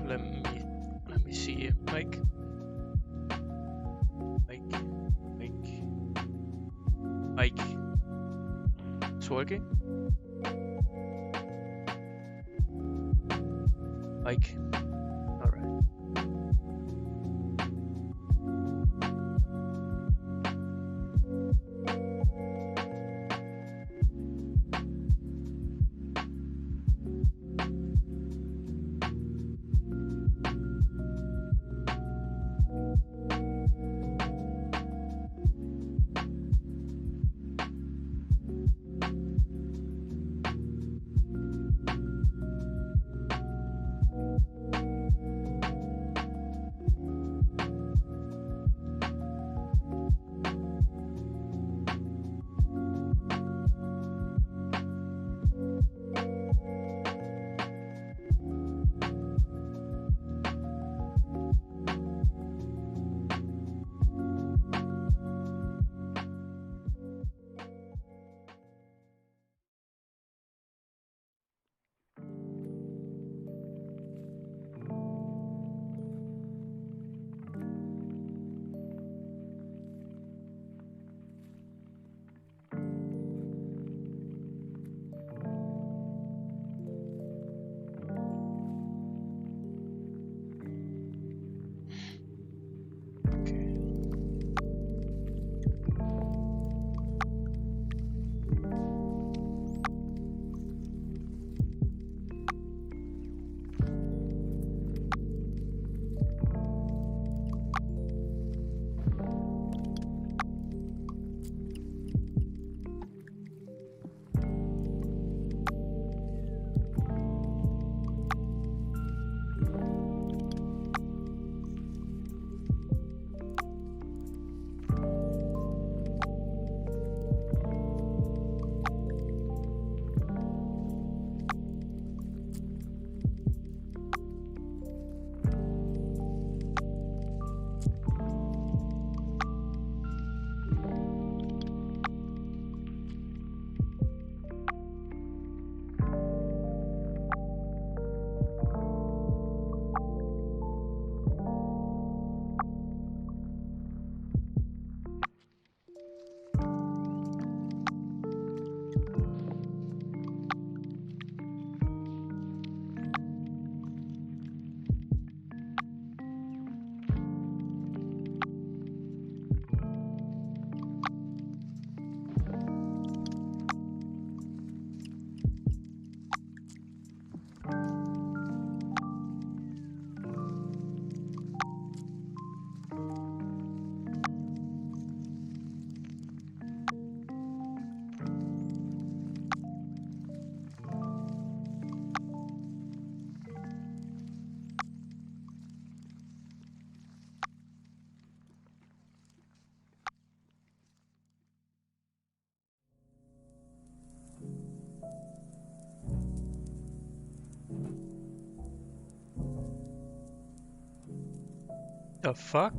let me see. Mike. It's working. Mike. All right. The fuck?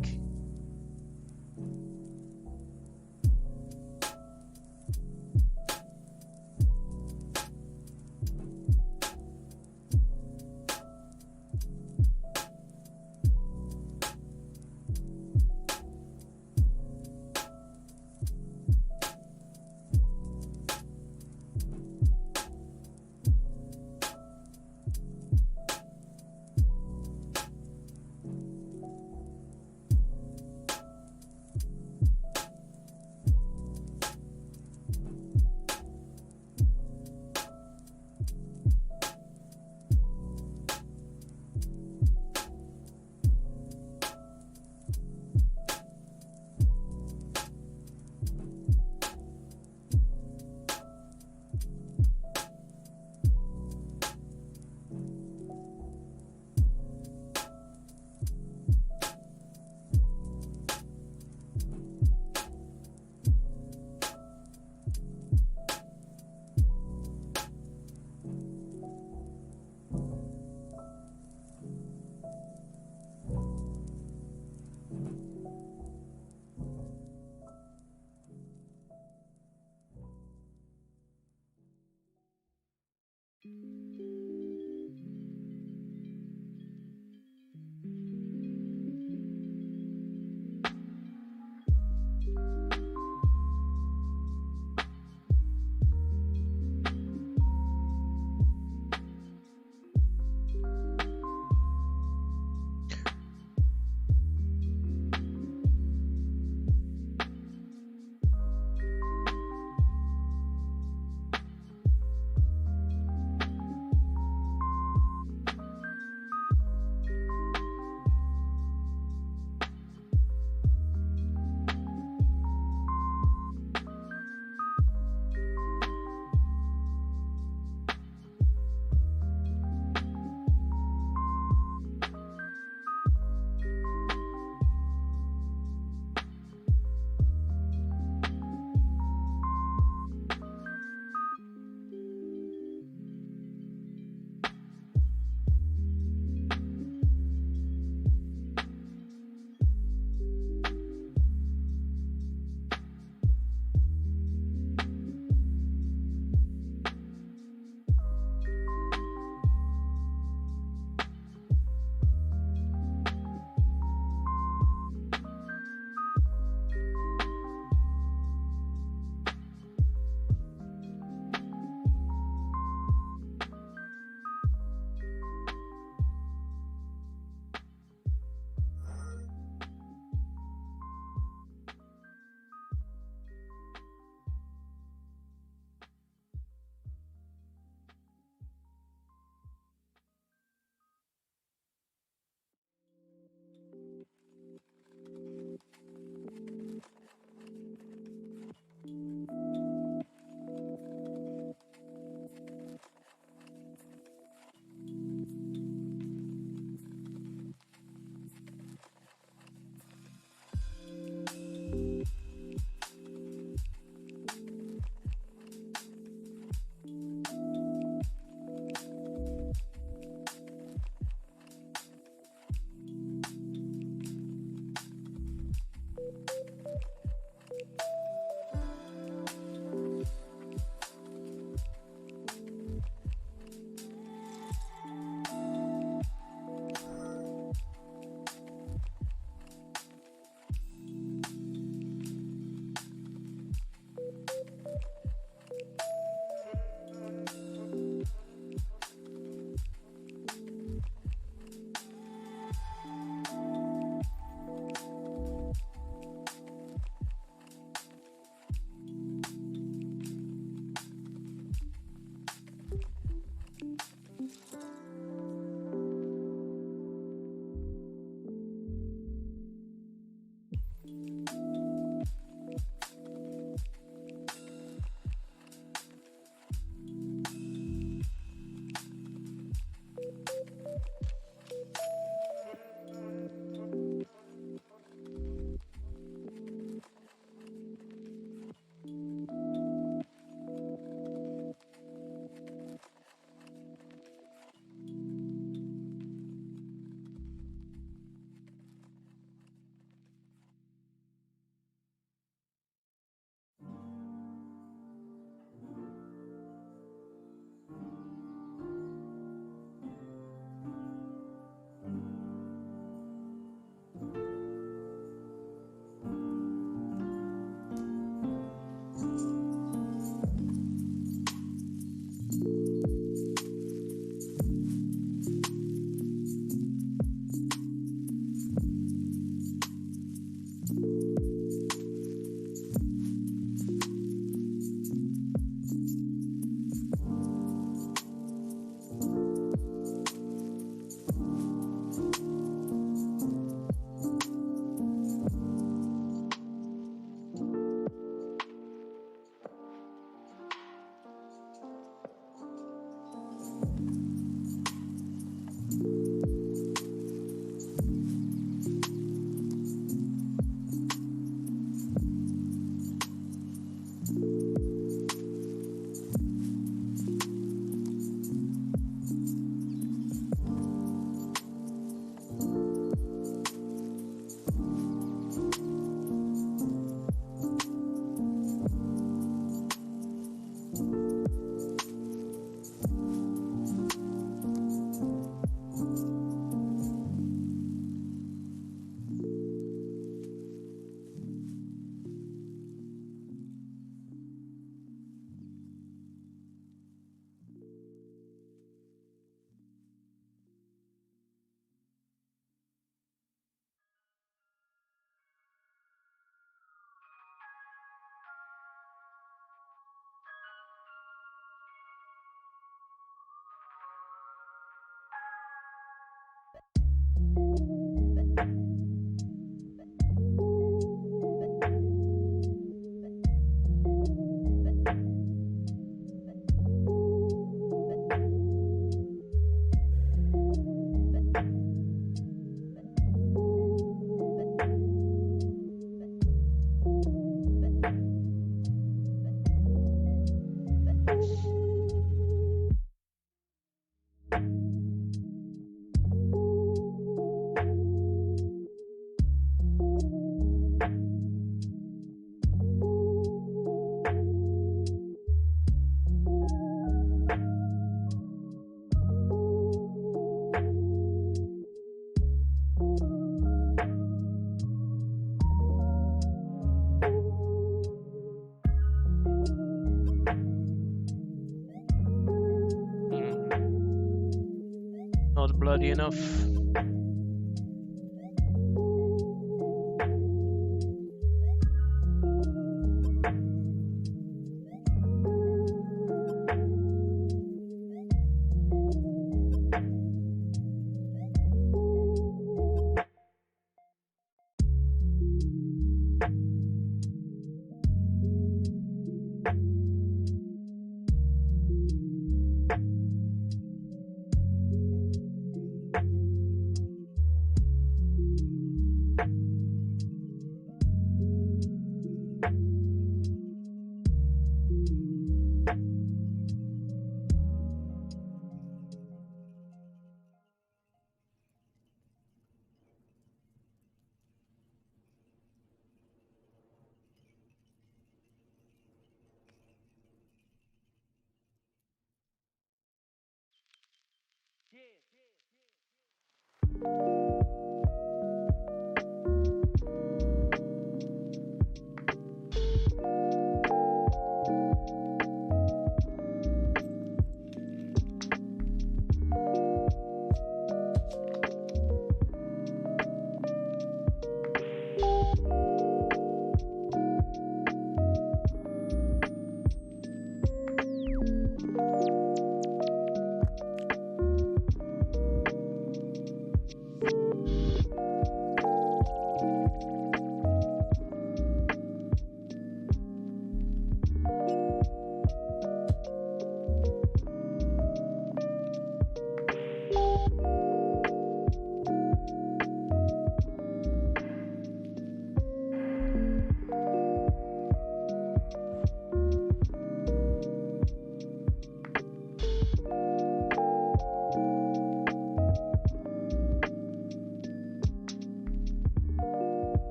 bloody enough.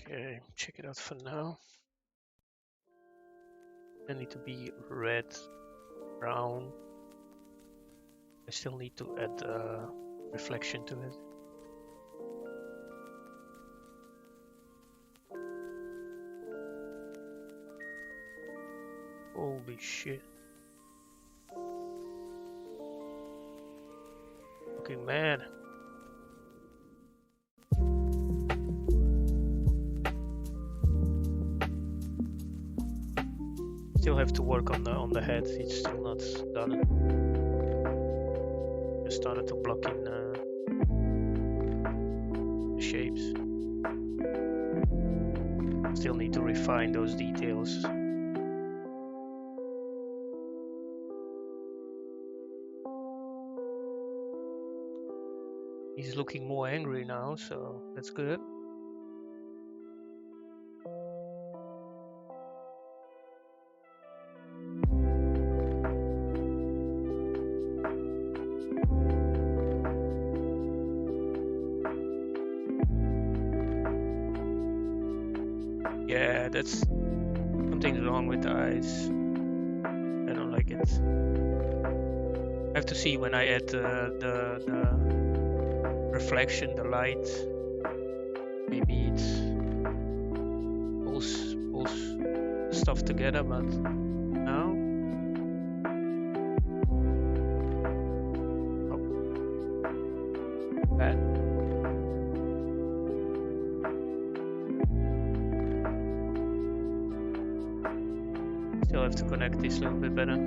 Okay, check it out for now. I need to be red, brown. I still need to add reflection to it. Holy shit. Looking mad. Still have to work on the head. It's still not done. Just started to block in the shapes. Still need to refine those details. He's looking more angry now, so that's good. Yeah, that's something's wrong with the eyes. I don't like it. I have to see when I add the reflection, the light. Maybe it pulls stuff together, but no. Oh. Bad. Still have to connect this a little bit better.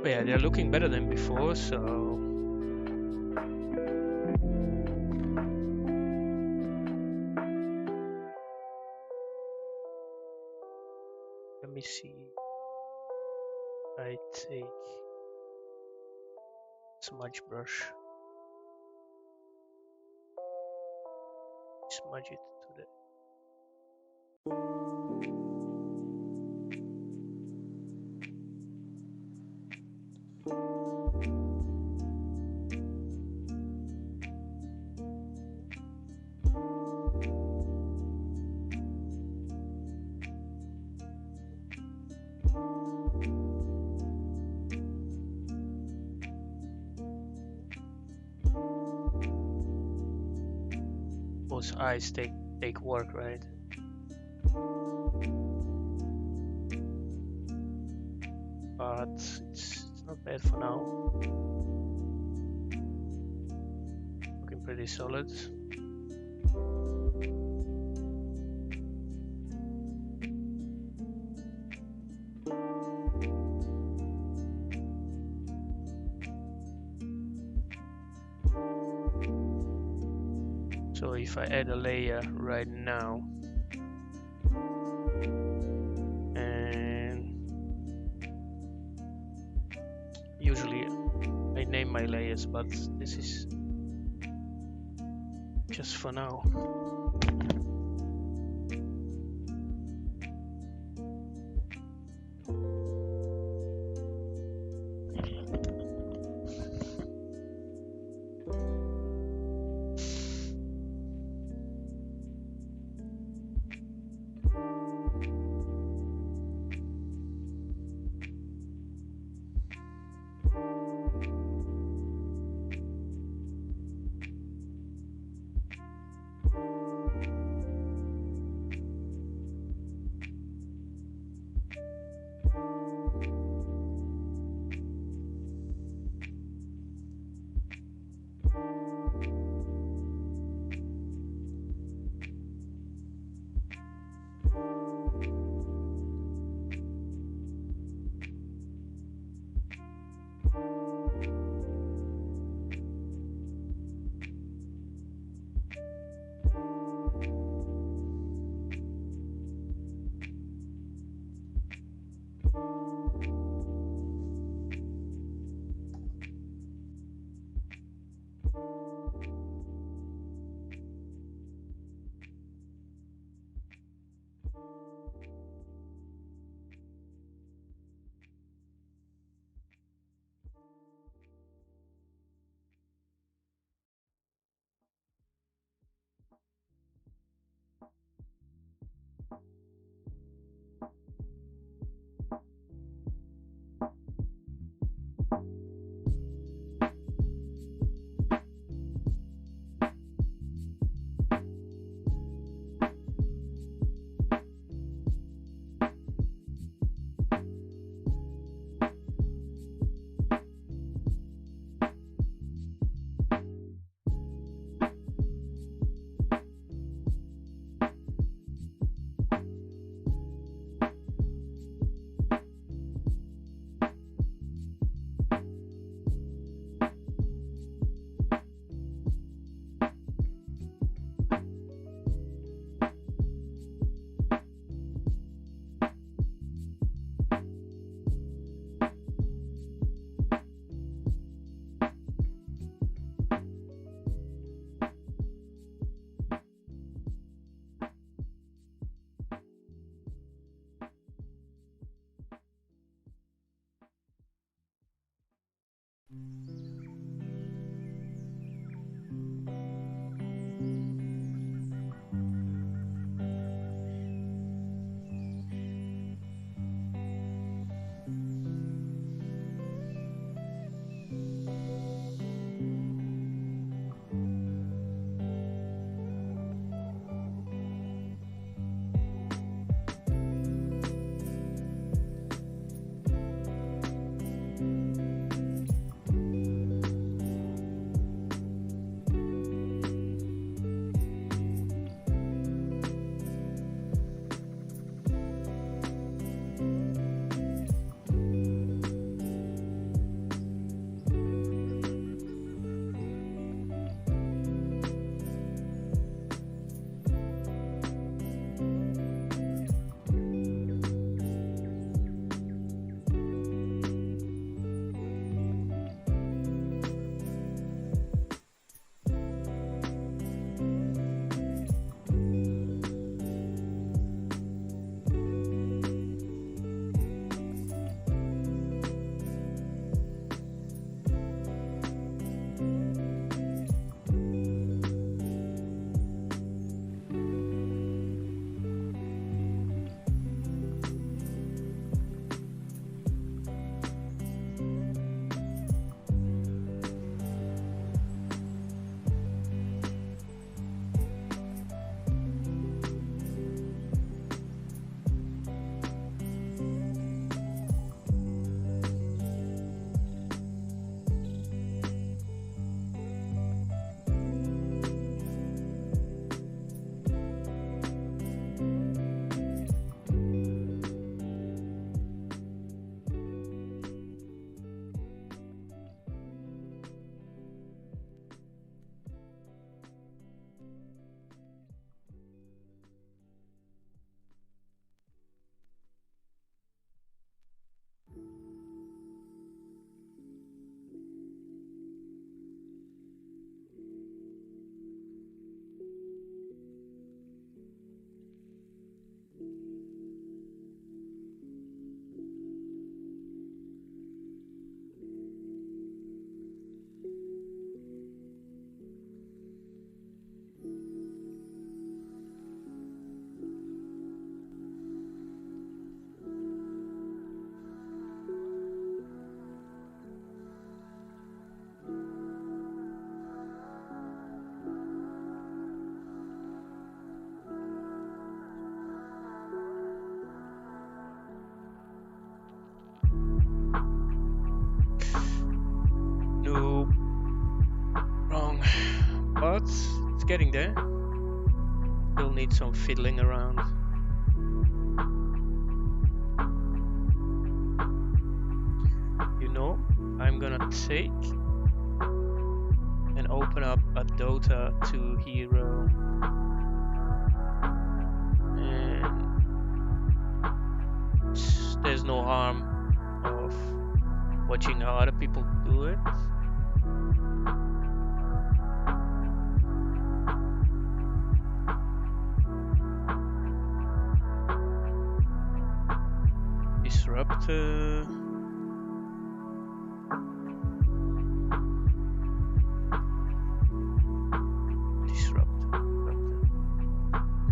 But yeah, they're looking better than before, so let me see. I take smudge brush, smudge it to the people's eyes take work, right? But it's not bad for now. Looking pretty solid. So if I add a layer right now, and usually I name my layers, but this is just for now. to wrong, but it's getting there. Still need some fiddling around. You know, I'm gonna take and open up a Dota 2 hero. And there's no harm of watching how other people do it. Disrupt.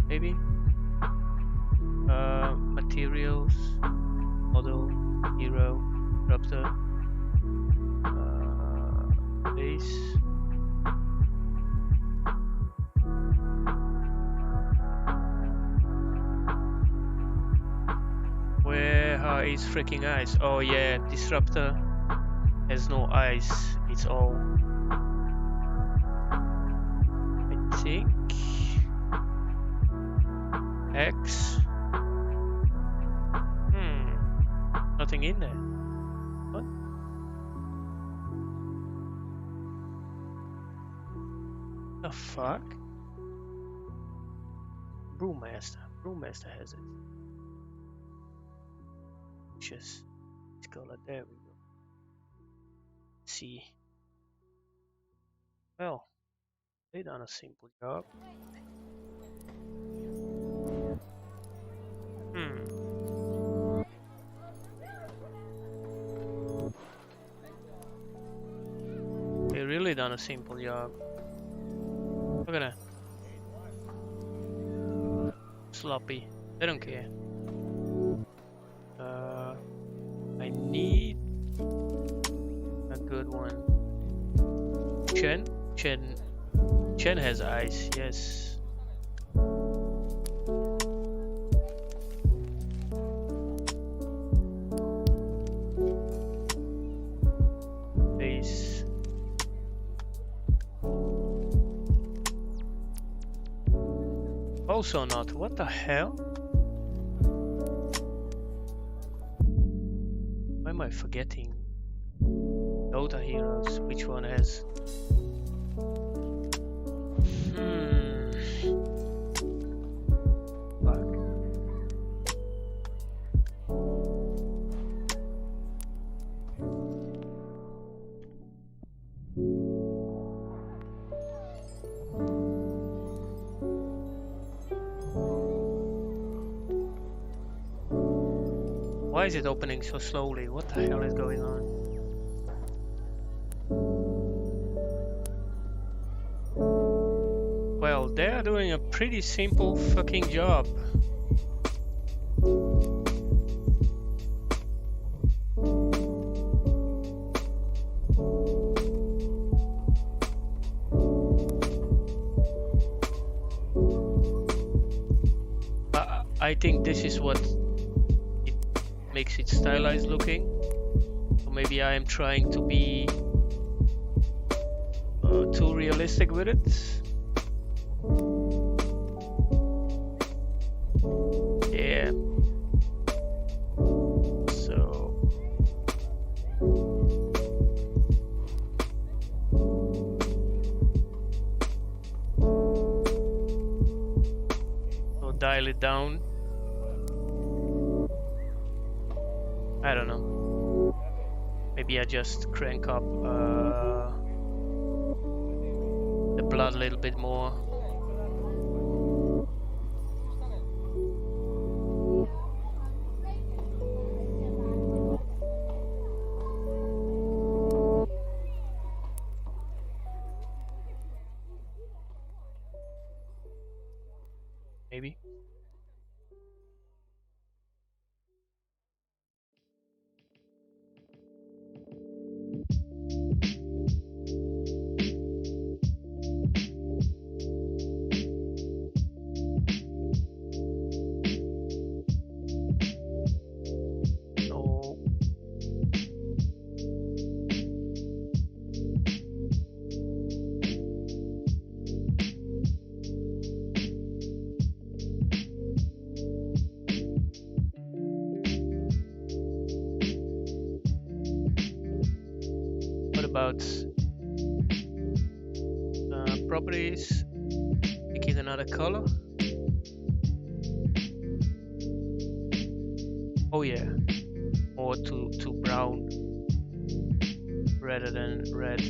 Maybe. Materials. Model. Hero. Disruptor. Base. Where are his freaking eyes? Oh yeah, Disruptor has no eyes. It's all, I think, X. Nothing in there. What? The fuck? Brewmaster. Brewmaster has it. Just color. There we go. See. Well, they done a simple job. They really done a simple job. Look at that. Sloppy. They don't care. I need a good one. Chen has eyes, yes. Face. Also not. What the hell? Why am I forgetting? Dota heroes. Which one has? Fuck. Why is it opening so slowly? What the hell is going on? Well, they're doing a pretty simple fucking job. I think this is what makes it stylized looking. So maybe I am trying to be too realistic with it. Yeah. So dial it down. I don't know. Maybe I just crank up the blood a little bit more. Maybe. about properties, picking another color. Oh yeah, more to brown rather than red,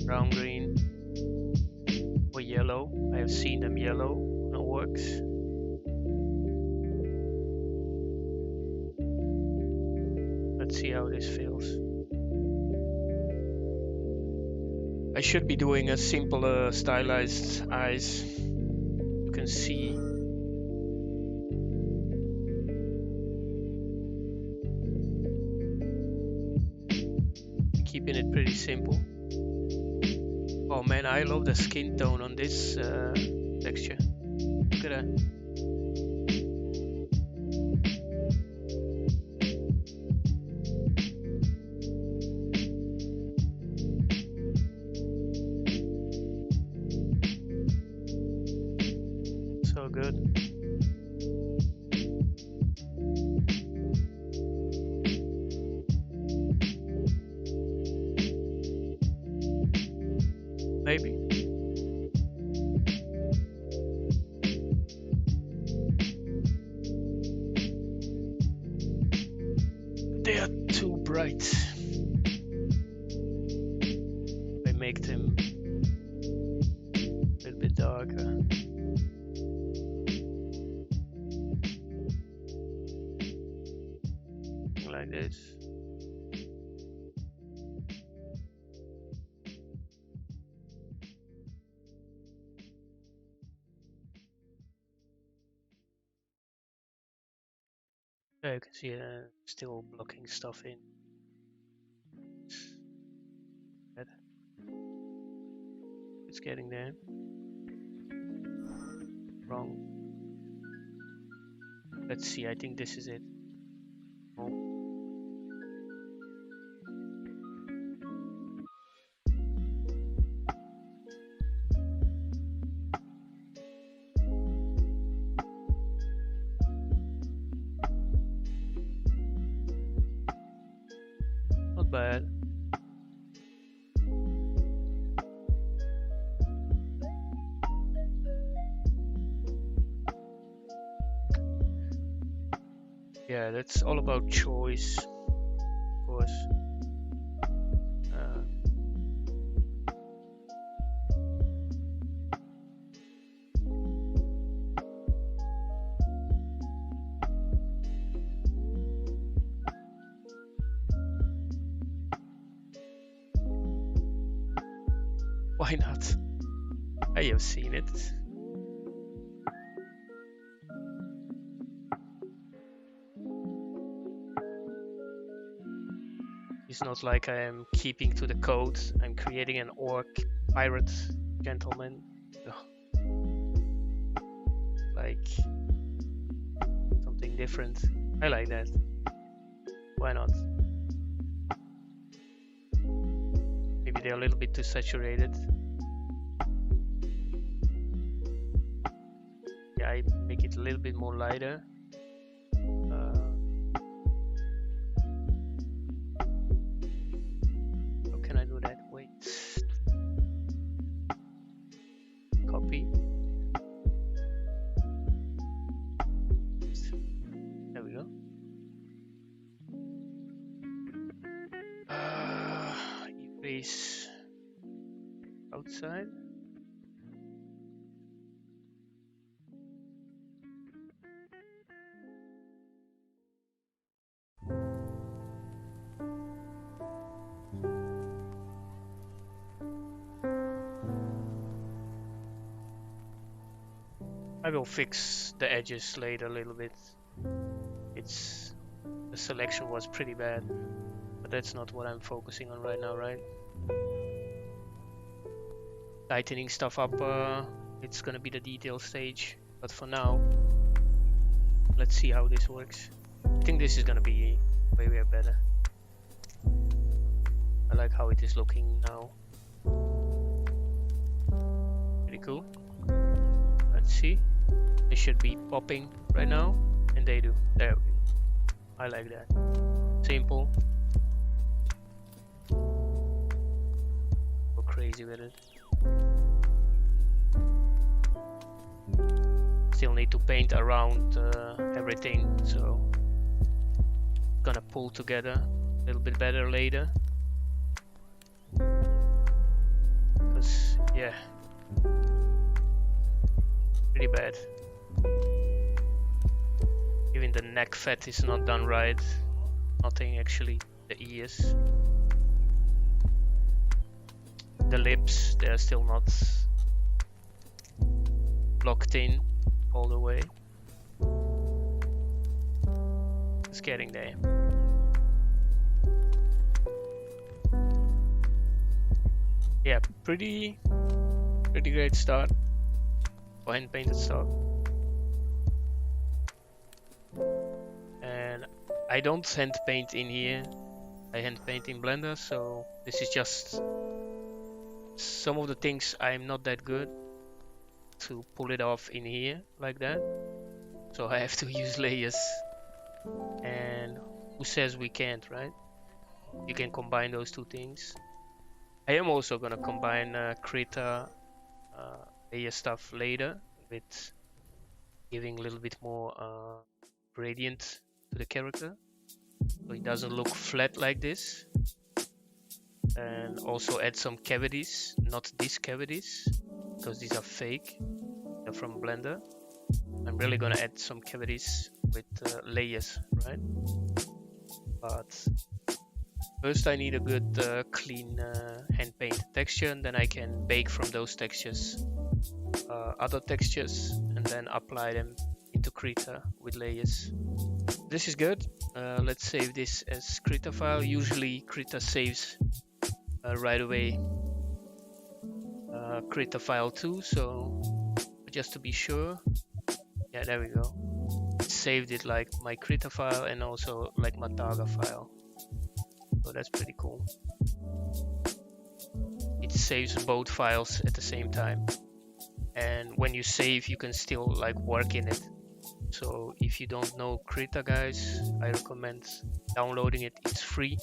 brown, green, or yellow. I have seen them yellow on ORCs. Let's see how this feels. I should be doing a simple stylized eyes. You can see keeping it pretty simple. Oh man, I love the skin tone on this texture. Look at that. So good. Maybe. They are too bright. I make them a little bit darker. Like this. There you can see still blocking stuff in. It's getting there. Wrong. Let's see, I think this is it. Oh. Not bad. Yeah, that's all about choice, of course. Why not? I have seen it. It's not like I am keeping to the code. I'm creating an orc pirate gentleman. Like something different. I like that. Why not? Maybe they're a little bit too saturated. Yeah, I make it a little bit more lighter. How can I do that? Wait. Copy. There we go. Erase outside. I will fix the edges later a little bit. The selection was pretty bad, but that's not what I'm focusing on right now, right? Tightening stuff up, it's gonna be the detail stage, but for now, let's see how this works. I think this is gonna be way better. I like how it is looking now. Pretty cool. Let's see. They should be popping right now, and they do. There we go. I like that. Simple. lazy with it. Still need to paint around everything, so gonna pull together a little bit better later. Because yeah, pretty bad. Even the neck fat is not done right. Nothing actually. The ears, the lips, they're still not locked in all the way. It's getting there. Yeah, pretty great start for hand painted stock. And I don't hand paint in here. I hand paint in Blender, so this is just some of the things I'm not that good to pull it off in here like that. So I have to use layers. And who says we can't, right? You can combine those two things. I am also gonna combine Krita layer stuff later with giving a little bit more gradient to the character, so it doesn't look flat like this. And also add some cavities, not these cavities, because these are fake. They're from Blender. I'm really gonna add some cavities with layers, right? But first I need a good clean hand painted texture, and then I can bake from those textures other textures and then apply them into Krita with layers. This is good. Let's save this as Krita file. Usually Krita saves right away Krita file too, so just to be sure, yeah, there we go. It saved it like my Krita file and also like my Targa file, so that's pretty cool. It saves both files at the same time, and when you save you can still like work in it. So if you don't know Krita, guys, I recommend downloading it. It's free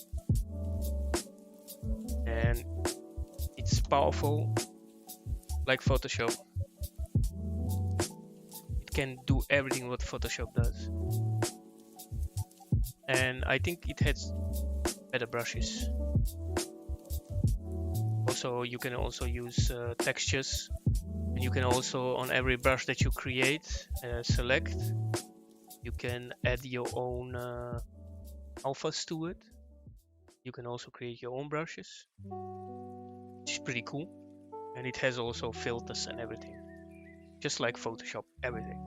and it's powerful like Photoshop. It can do everything what Photoshop does, and I think it has better brushes. Also, you can also use textures, and you can also, on every brush that you create, select, you can add your own alphas to it. You can also create your own brushes, which is pretty cool. And it has also filters and everything, just like Photoshop, everything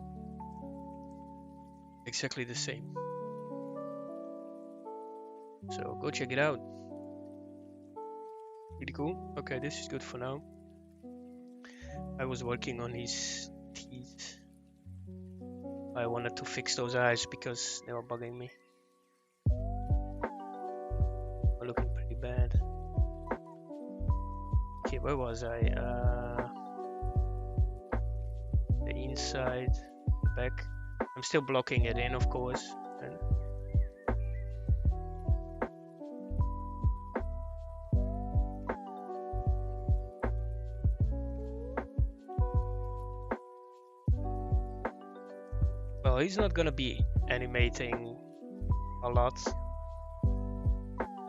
exactly the same. So go check it out. Pretty cool. Okay, this is good for now. I was working on his teeth. I wanted to fix those eyes because they were bugging me. They're looking pretty bad. Okay, where was I? The inside, the back. I'm still blocking it in, of course. And well, he's not gonna be animating a lot.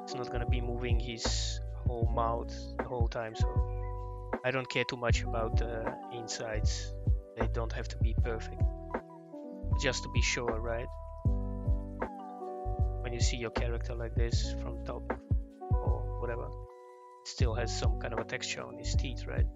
He's not gonna be moving his whole mouth the whole time, so I don't care too much about the insides. They don't have to be perfect, just to be sure, right? When you see your character like this from top or whatever, it still has some kind of a texture on his teeth, right?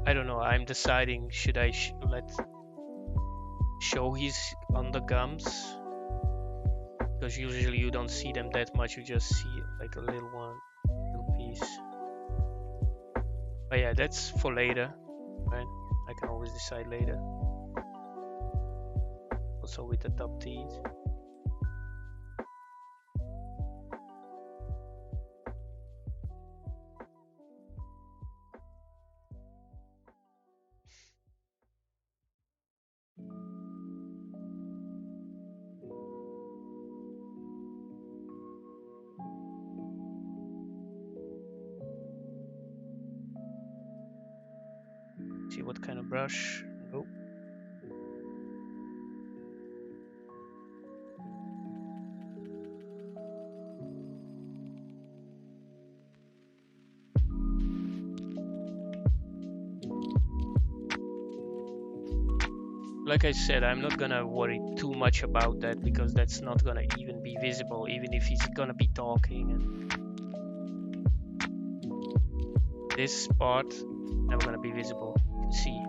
I don't know. I'm deciding, should I show his undergums, because usually you don't see them that much. You just see like a little piece. But yeah, that's for later, right? I can always decide later. also with the top teeth. See what kind of brush. Nope. Like I said, I'm not gonna worry too much about that because that's not gonna even be visible, even if he's gonna be talking. And this part never gonna be visible. You can see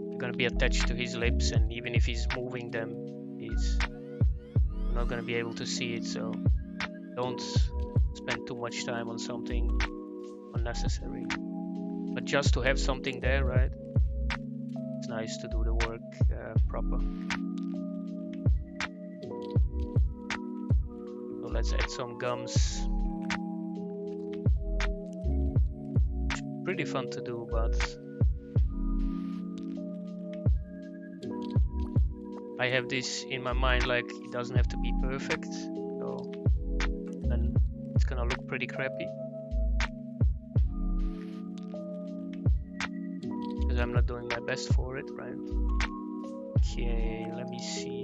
they're gonna be attached to his lips, and even if he's moving them, he's not gonna be able to see it. So don't spend too much time on something unnecessary. But just to have something there, right? It's nice to do the work proper. So let's add some gums. Pretty fun to do, but I have this in my mind, like it doesn't have to be perfect, so then it's gonna look pretty crappy because I'm not doing my best for it, right? Okay, let me see.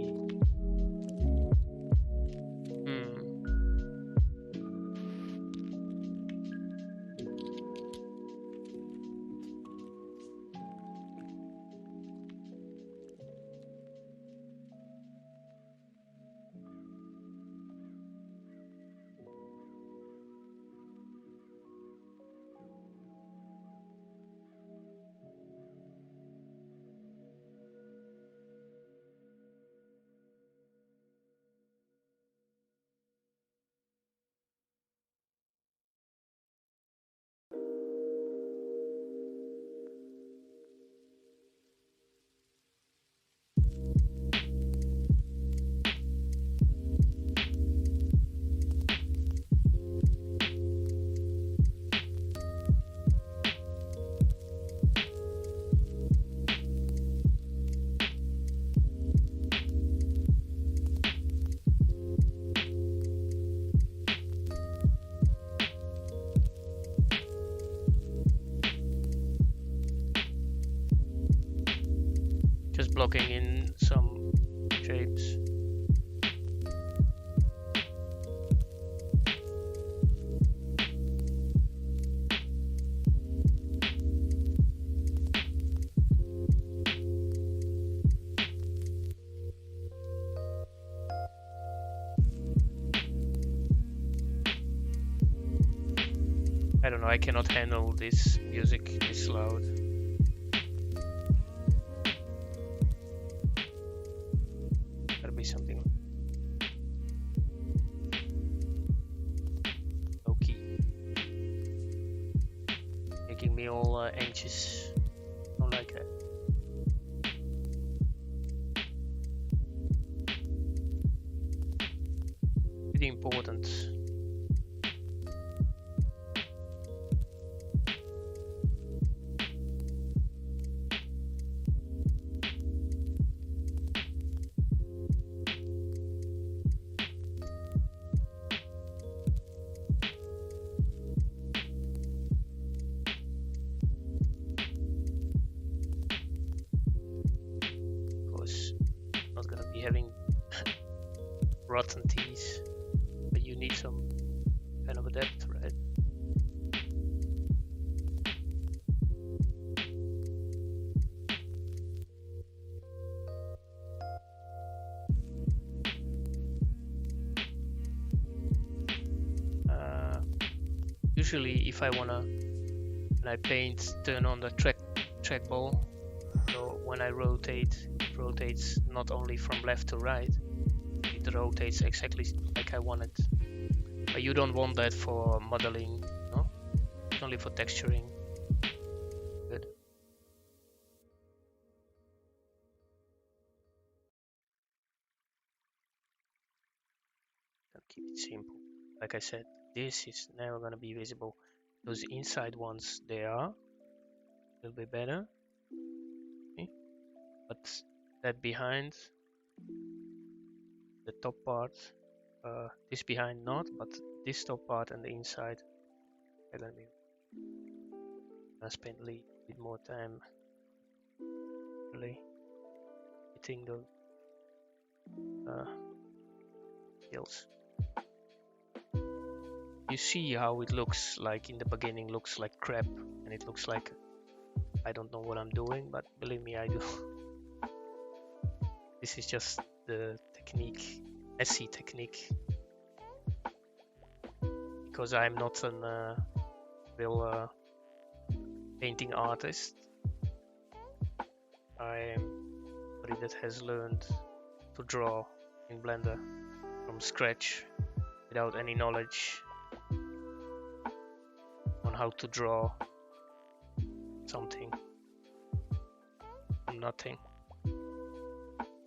Just blocking in some shapes. I don't know, I cannot handle this music this loud. Gotta be something low key, making me all anxious. Don't like that. Pretty important. Having rotten teeth, but you need some kind of a depth, right? Usually if I wanna, when I paint, turn on the trackball, so when I rotate, it rotates not only from left to right, it rotates exactly like I want it. But you don't want that for modeling, no? It's only for texturing. Good. keep it simple. Like I said, this is never going to be visible. Those inside ones, they are a little bit better. Okay. But that behind, the top part, this behind not, but this top part and the inside, they're going to be. I spend a little bit more time really hitting those hills. You see how it looks like in the beginning, looks like crap, and it looks like I don't know what I'm doing, but believe me, I do. This is just the technique, messy technique, because I'm not a real painting artist. I'm somebody that has learned to draw in Blender from scratch without any knowledge on how to draw something from nothing.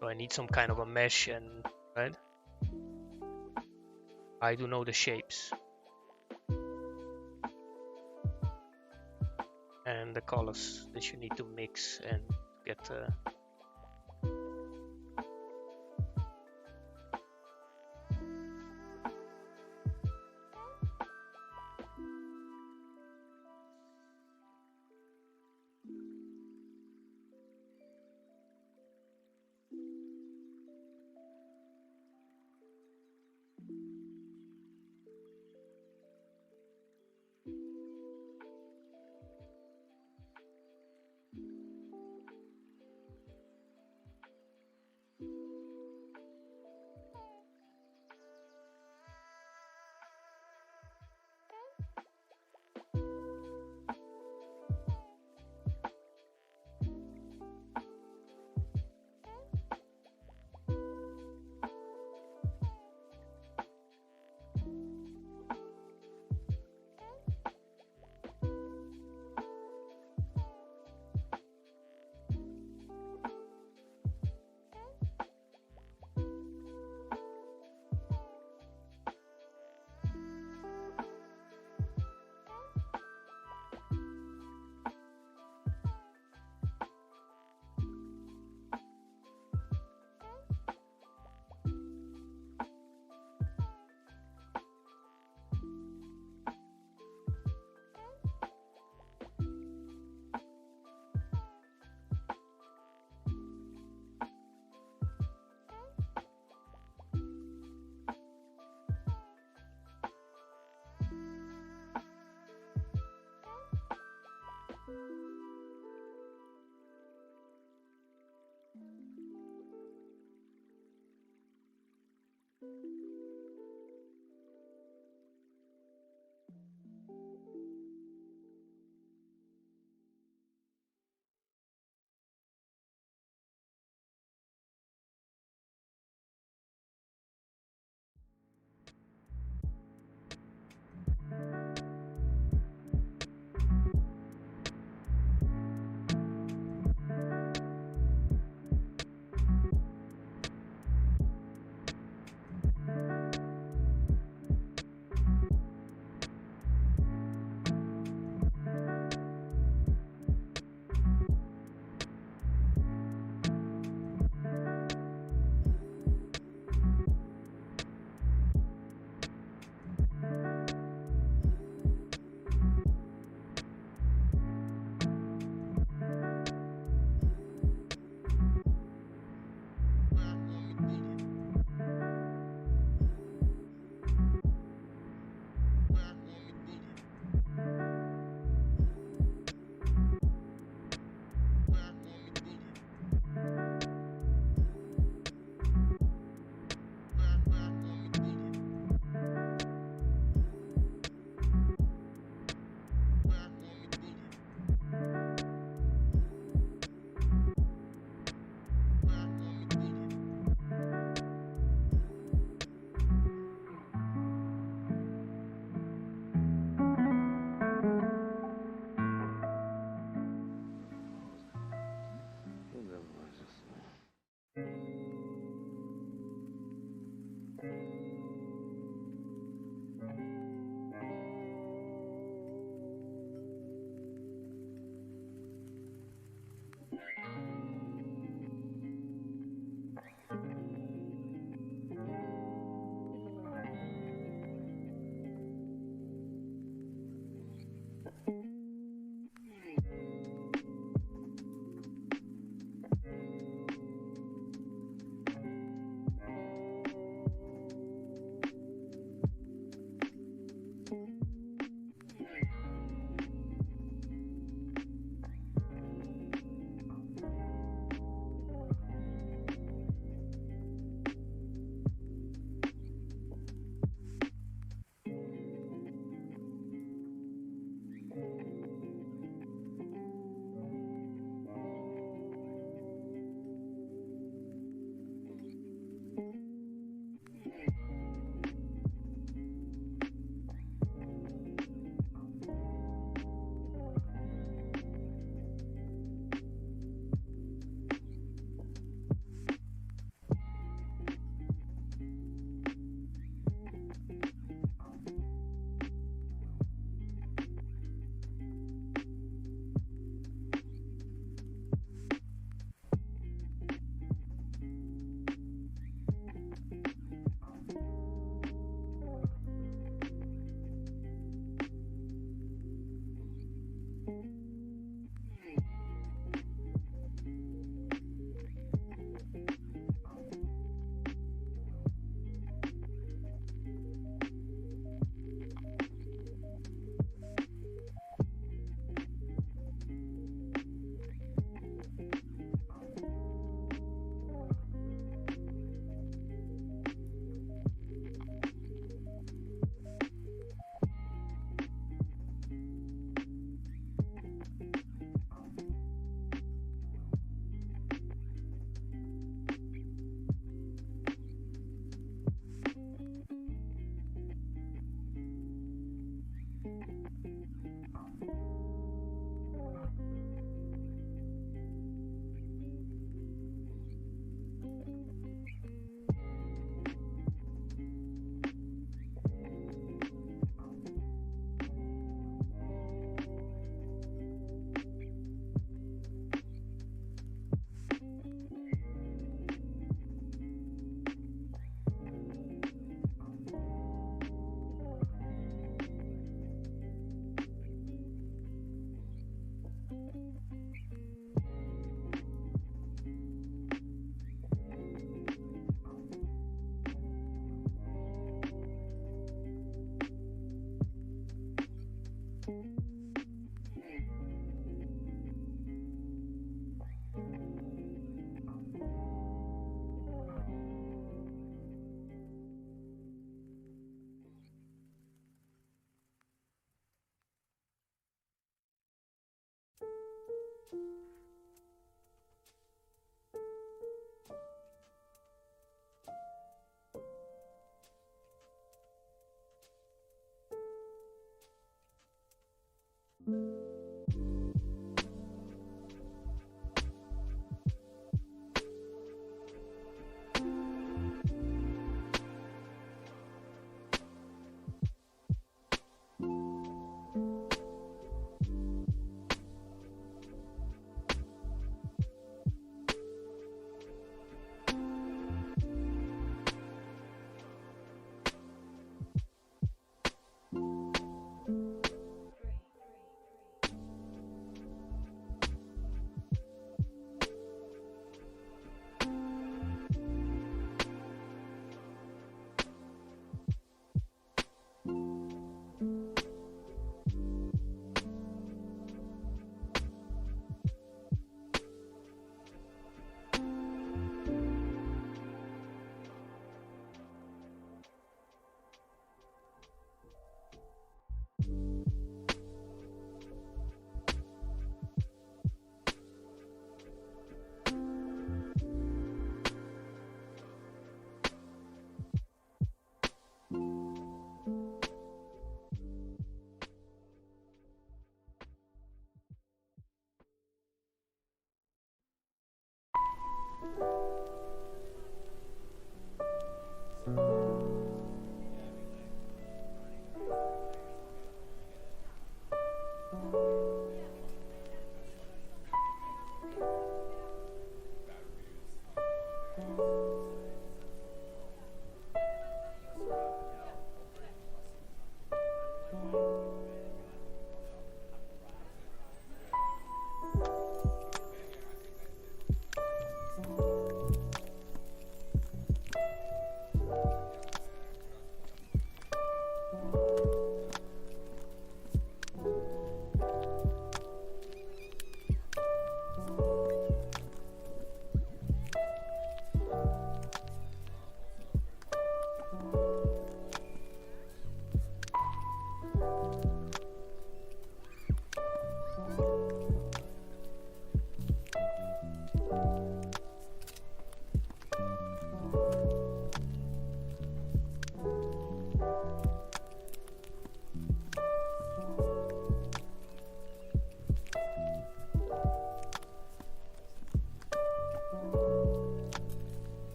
So I need some kind of a mesh, and right, I do know the shapes and the colors that you need to mix and get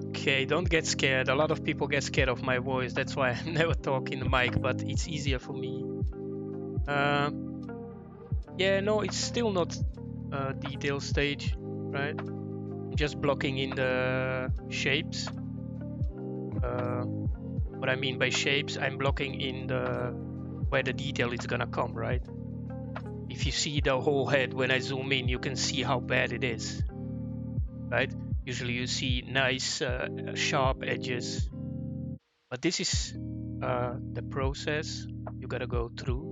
Okay, don't get scared. A lot of people get scared of my voice. That's why I never talk in the mic, but it's easier for me. Yeah, no, it's still not detail stage, right? I'm just blocking in the shapes. What I mean by shapes, I'm blocking in the where the detail is gonna come, right? If you see the whole head, when I zoom in, you can see how bad it is, right? Usually you see nice sharp edges, but this is the process you gotta go through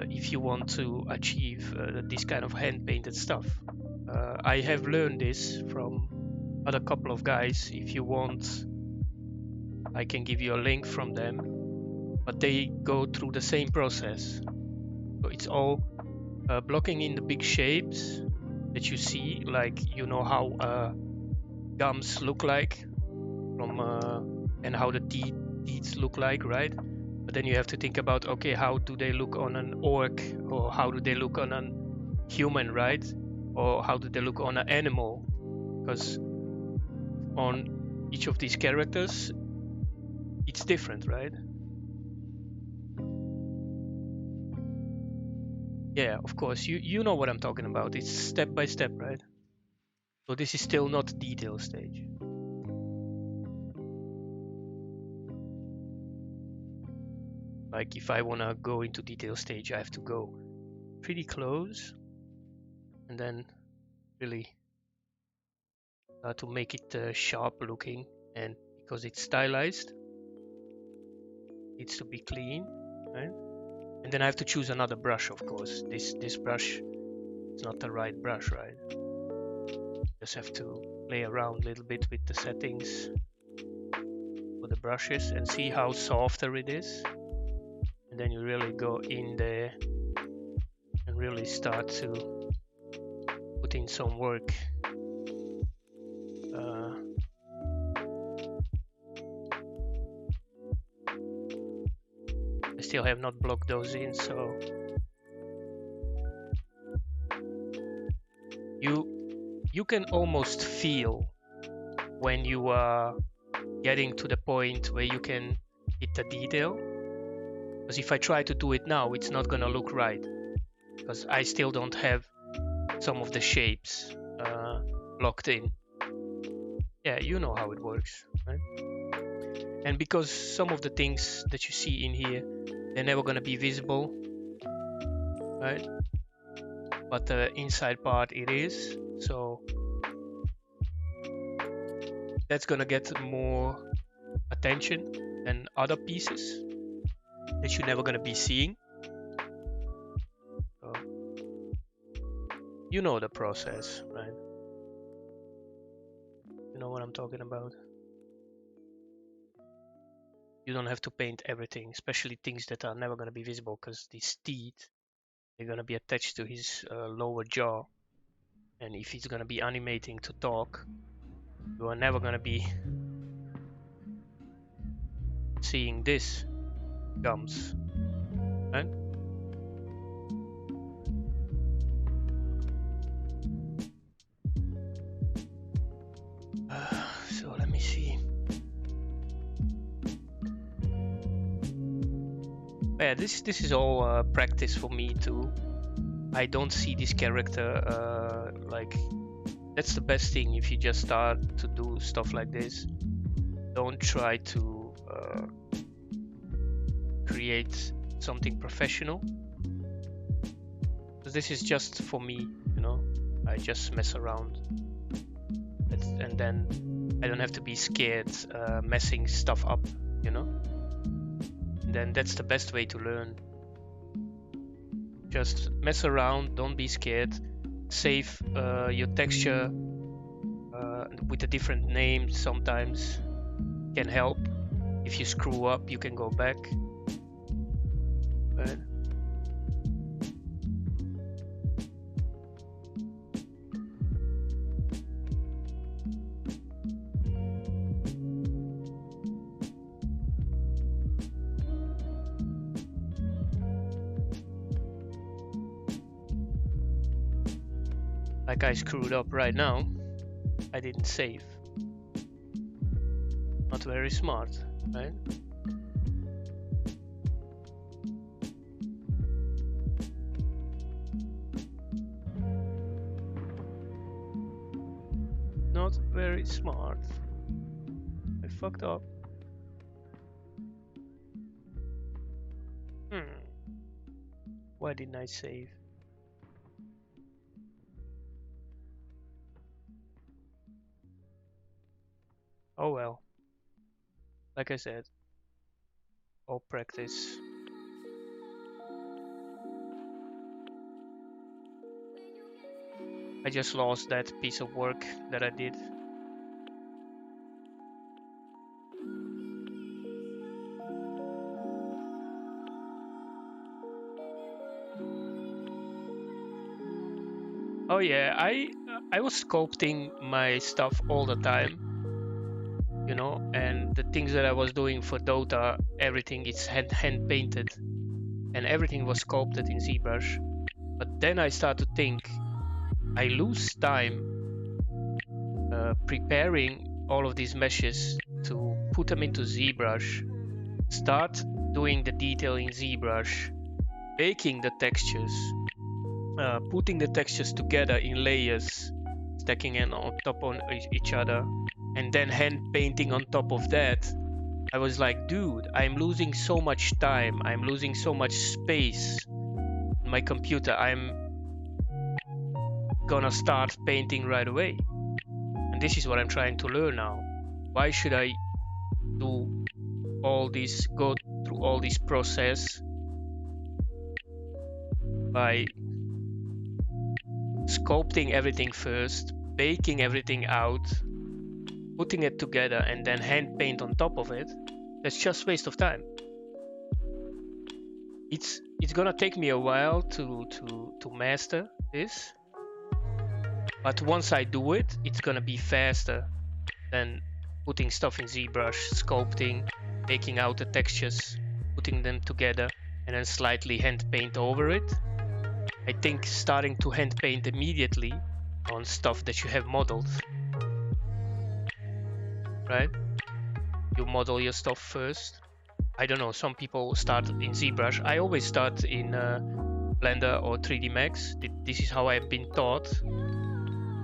if you want to achieve this kind of hand painted stuff. I have learned this from other couple of guys. If you want, I can give you a link from them, but they go through the same process. So it's all blocking in the big shapes that you see, like you know how gums look like from and how the teeth look like, right? But then you have to think about, okay, how do they look on an orc, or how do they look on a human, right? Or how do they look on an animal? Because on each of these characters, it's different, right? Yeah, of course, you know what I'm talking about. It's step by step, right? So this is still not detail stage. Like if I want to go into detail stage, I have to go pretty close and then really to make it sharp looking, and because it's stylized, it needs to be clean, right? And then I have to choose another brush, of course. This brush is not the right brush, right? Just have to play around a little bit with the settings for the brushes and see how softer it is. And then you really go in there and really start to put in some work. I still have not blocked those in, so you can almost feel when you are getting to the point where you can hit the detail. Because if I try to do it now, it's not gonna look right, because I still don't have some of the shapes locked in. Yeah, you know how it works, right? And because some of the things that you see in here, they're never gonna be visible, right? But the inside part it is, so that's gonna get more attention than other pieces that you're never gonna be seeing. So you know the process, right? You know what I'm talking about. You don't have to paint everything, especially things that are never gonna be visible, because these teeth, they're gonna be attached to his lower jaw, and if he's gonna be animating to talk, you are never gonna be seeing this gums, right? So let me see. Yeah, this is all practice for me too. I don't see this character like, that's the best thing if you just start to do stuff like this. Don't try to create something professional, because this is just for me, you know. I just mess around, and then I don't have to be scared messing stuff up, you know. And then that's the best way to learn. Just mess around, don't be scared. Save your texture with a different name. Sometimes can help. If you screw up, you can go back. Right? Like I screwed up right now. I didn't save. Not very smart, right? Not very smart. I fucked up. Why didn't I save? Oh well. Like I said, all practice. I just lost that piece of work that I did. Oh yeah, I was sculpting my stuff all the time, you know, and the things that I was doing for Dota, everything is hand painted, and everything was sculpted in ZBrush. But then I start to think, I lose time preparing all of these meshes to put them into ZBrush, start doing the detail in ZBrush, baking the textures, putting the textures together in layers, stacking them on top on each other, and then hand painting on top of that. I was like, dude, I'm losing so much time, I'm losing so much space on my computer. I'm gonna start painting right away. And this is what I'm trying to learn now. Why should I do all this, go through all this process by sculpting everything first, baking everything out, putting it together, and then hand paint on top of it? That's just waste of time. It's gonna take me a while to master this, but once I do it, it's gonna be faster than putting stuff in ZBrush, sculpting, baking out the textures, putting them together, and then slightly hand paint over it. I think starting to hand paint immediately on stuff that you have modeled, right? You model your stuff first. I don't know, some people start in ZBrush. I always start in Blender or 3D Max. This is how I've been taught.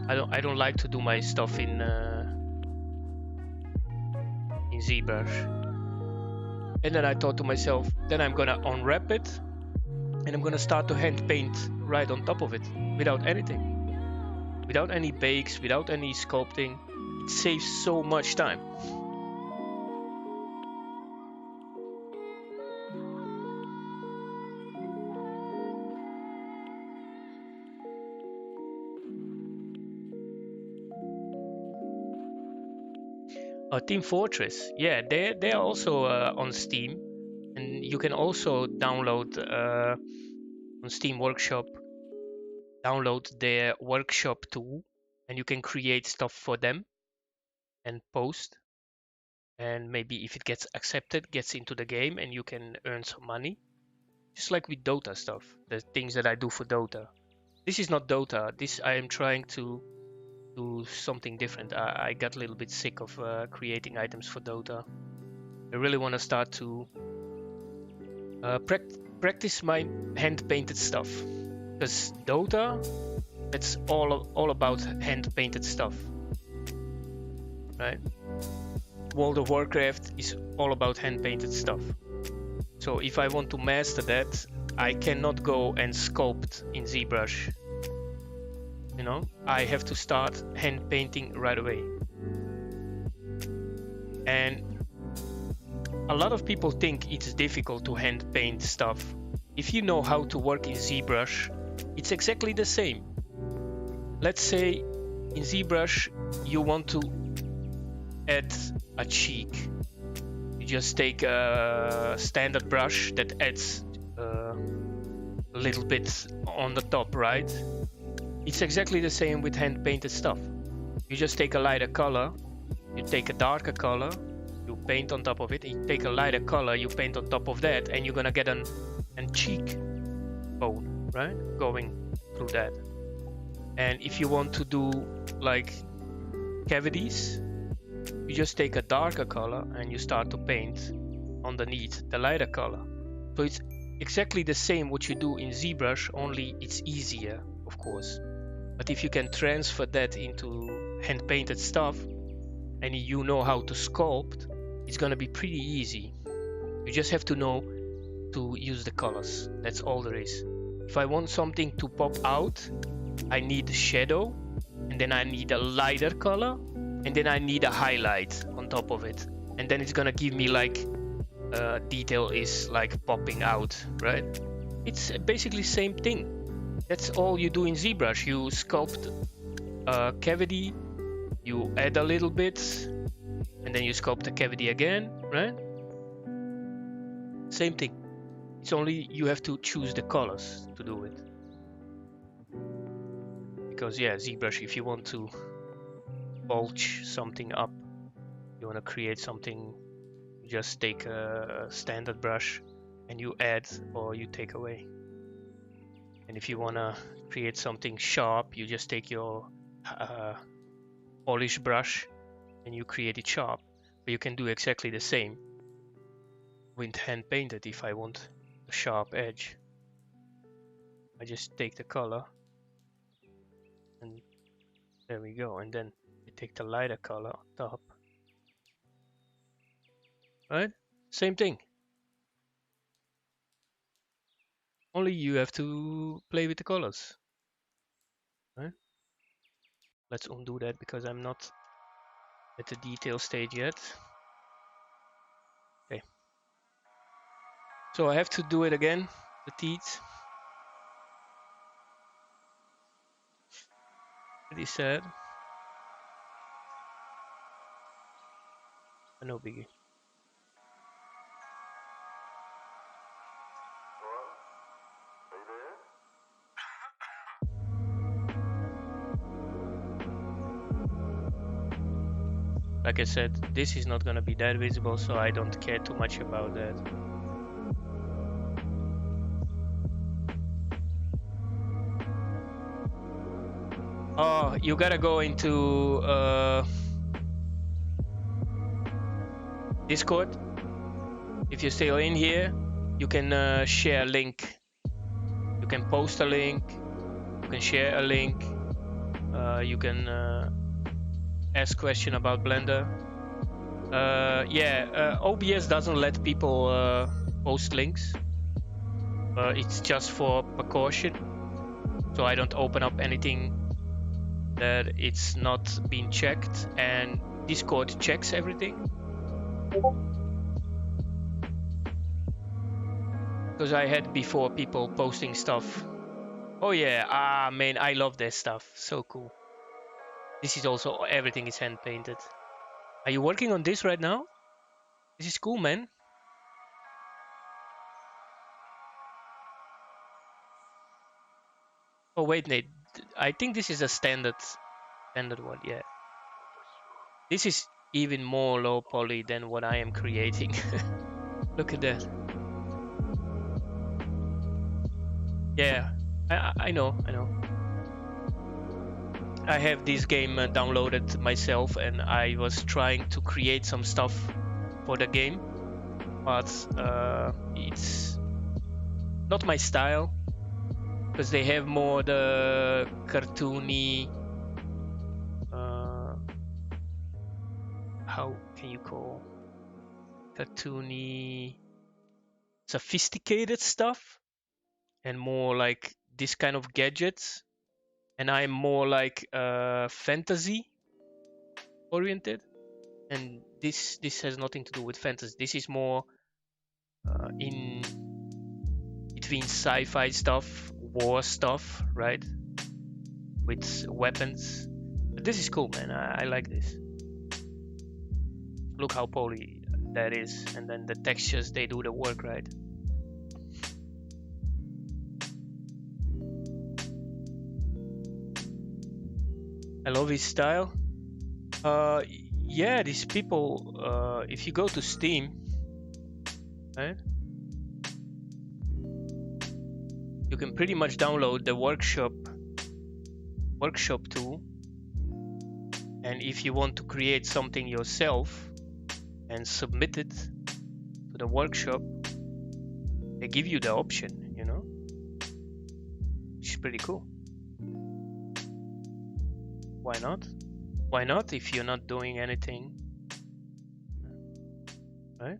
I don't like to do my stuff in ZBrush. And then I thought to myself, then I'm gonna unwrap it and I'm gonna start to hand paint right on top of it without anything, without any bakes, without any sculpting. It saves so much time. Team Fortress, yeah, they're also on Steam, and you can also download on Steam Workshop, download their workshop tool, and you can create stuff for them and post, and maybe if it gets accepted, gets into the game, and you can earn some money, just like with Dota stuff, the things that I do for Dota. This is not Dota. This I am trying to do something different. I got a little bit sick of creating items for Dota. I really want to start to practice my hand-painted stuff, because Dota, it's all about hand-painted stuff, right? World of Warcraft is all about hand-painted stuff. So if I want to master that, I cannot go and sculpt in ZBrush. You know, I have to start hand painting right away. And a lot of people think it's difficult to hand paint stuff. If you know how to work in ZBrush, it's exactly the same. Let's say in ZBrush you want to add a cheek. You just take a standard brush that adds a little bit on the top, right? It's exactly the same with hand-painted stuff. You just take a lighter color, you take a darker color, you paint on top of it, you take a lighter color, you paint on top of that, and you're gonna get a cheek bone, right? Going through that. And if you want to do like cavities, you just take a darker color and you start to paint underneath the lighter color. So it's exactly the same what you do in ZBrush, only it's easier, of course. But if you can transfer that into hand painted stuff and you know how to sculpt, it's gonna be pretty easy. You just have to know to use the colors. That's all there is. If I want something to pop out, I need a shadow, and then I need a lighter color, and then I need a highlight on top of it. And then it's gonna give me like detail is like popping out, right? It's basically same thing. That's all you do in ZBrush. You sculpt a cavity, you add a little bit, and then you sculpt the cavity again, right? Same thing. It's only you have to choose the colors to do it. Because yeah, ZBrush, if you want to bulge something up, you want to create something, you just take a standard brush and you add or you take away. And if you want to create something sharp, you just take your polish brush and you create it sharp. But you can do exactly the same with hand painted. If I want a sharp edge, I just take the color and there we go. And then you take the lighter color on top, right? Same thing. Only you have to play with the colors, right? Let's undo that because I'm not at the detail stage yet. Okay. So I have to do it again, the teeth. Pretty sad. But no biggie. Like I said, this is not gonna be that visible, so I don't care too much about that. Oh, you gotta go into Discord. If you're still in here, you can share a link. You can post a link. You can share a link. You can ask question about Blender. OBS doesn't let people post links. It's just for precaution, so I don't open up anything that it's not been checked, and Discord checks everything. Because I had before people posting stuff. Oh yeah, man, I love this stuff. So cool. This is also, everything is hand painted. Are you working on this right now? This is cool, man. Oh wait, Nate, I think this is a standard one, yeah. This is even more low poly than what I am creating. Look at that. Yeah, I know. I have this game downloaded myself, and I was trying to create some stuff for the game, but it's not my style, because they have more the cartoony, how can you call, cartoony, sophisticated stuff, and more like this kind of gadgets. And I'm more like fantasy oriented, and this has nothing to do with fantasy. This is more in between sci-fi stuff, war stuff, right, with weapons. But this is cool, man. I like this. Look how poly that is, and then the textures, they do the work, right? I love his style. Yeah, these people, if you go to Steam, right, you can pretty much download the workshop tool, And if you want to create something yourself and submit it to the workshop, they give you the option, you know, which is pretty cool. Why not? Why not if you're not doing anything, right?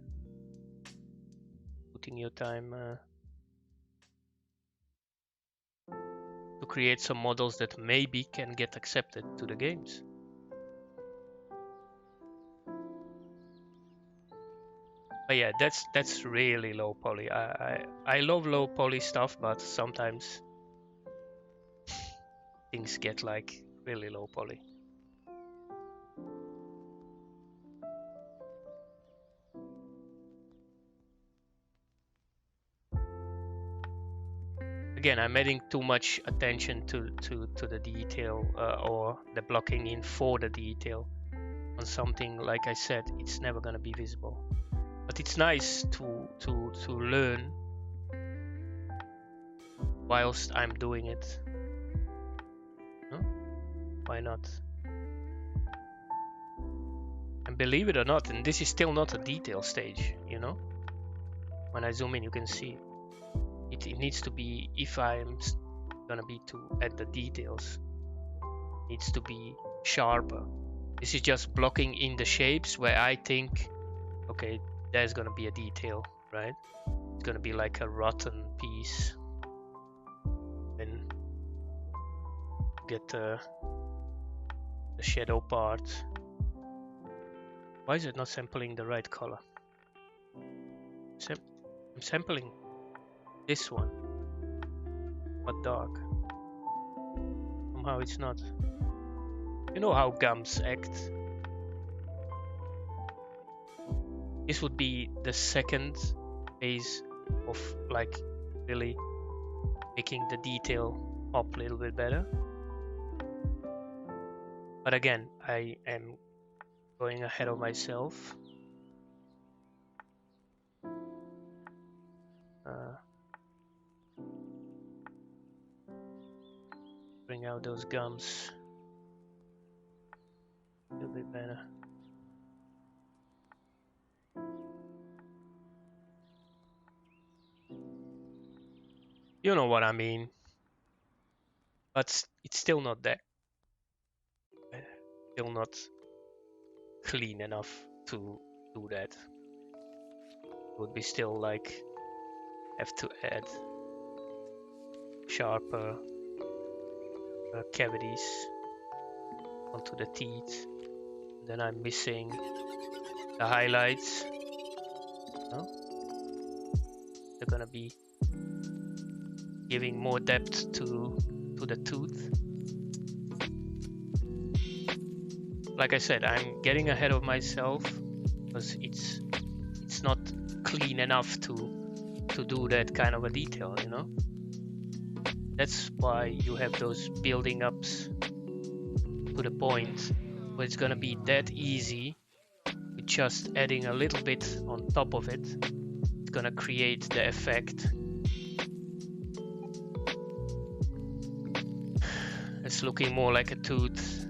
Putting your time to create some models that maybe can get accepted to the games. But yeah, that's really low poly. I love low poly stuff, but sometimes things get like really low poly. Again, I'm adding too much attention to the detail or the blocking in for the detail on something. Like I said, it's never gonna be visible. But it's nice to learn whilst I'm doing it. No? Why not? And believe it or not, and this is still not a detail stage, you know? When I zoom in, you can see it needs to be, if I'm gonna be to add the details, it needs to be sharper. This is just blocking in the shapes where I think, okay, there's gonna be a detail, right? It's gonna be like a rotten piece. Then get the shadow part. Why is it not sampling the right color? I'm sampling this one, but dark. Somehow it's not. You know how gums act. This would be the second phase of like really making the detail pop a little bit better. But again, I am going ahead of myself. Bring out those gums a little bit better. You know what I mean, but it's still not that, still not clean enough to do that. It would be still like have to add sharper cavities onto the teeth. And then I'm missing the highlights. No? They're gonna be giving more depth to the tooth. Like I said, I'm getting ahead of myself because it's not clean enough to do that kind of a detail, you know. That's why you have those building ups to the point where it's gonna be that easy with just adding a little bit on top of it. It's gonna create the effect. It's looking more like a tooth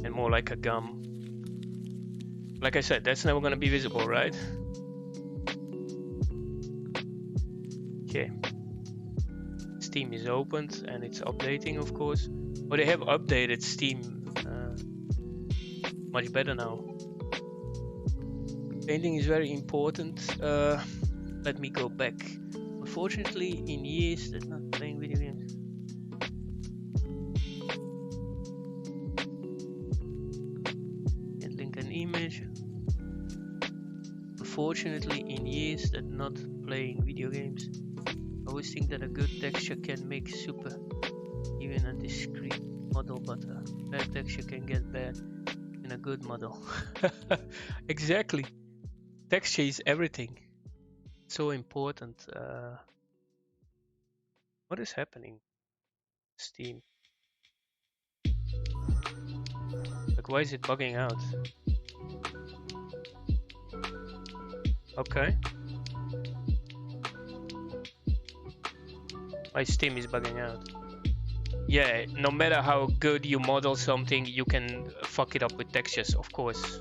and more like a gum. Like I said, that's never gonna be visible, right? Okay. Steam is opened and it's updating, of course. But they have updated Steam much better now. Painting is very important. Let me go back. Unfortunately, in years that's not playing video games. And link an image. Unfortunately, in years that not playing video games. I always think that a good texture can make super, even a discrete model, but a bad texture can get bad in a good model. Exactly. Texture is everything. So important. What is happening? Steam. Like, why is it bugging out? Okay. My Steam is bugging out. Yeah, no matter how good you model something, you can fuck it up with textures, of course.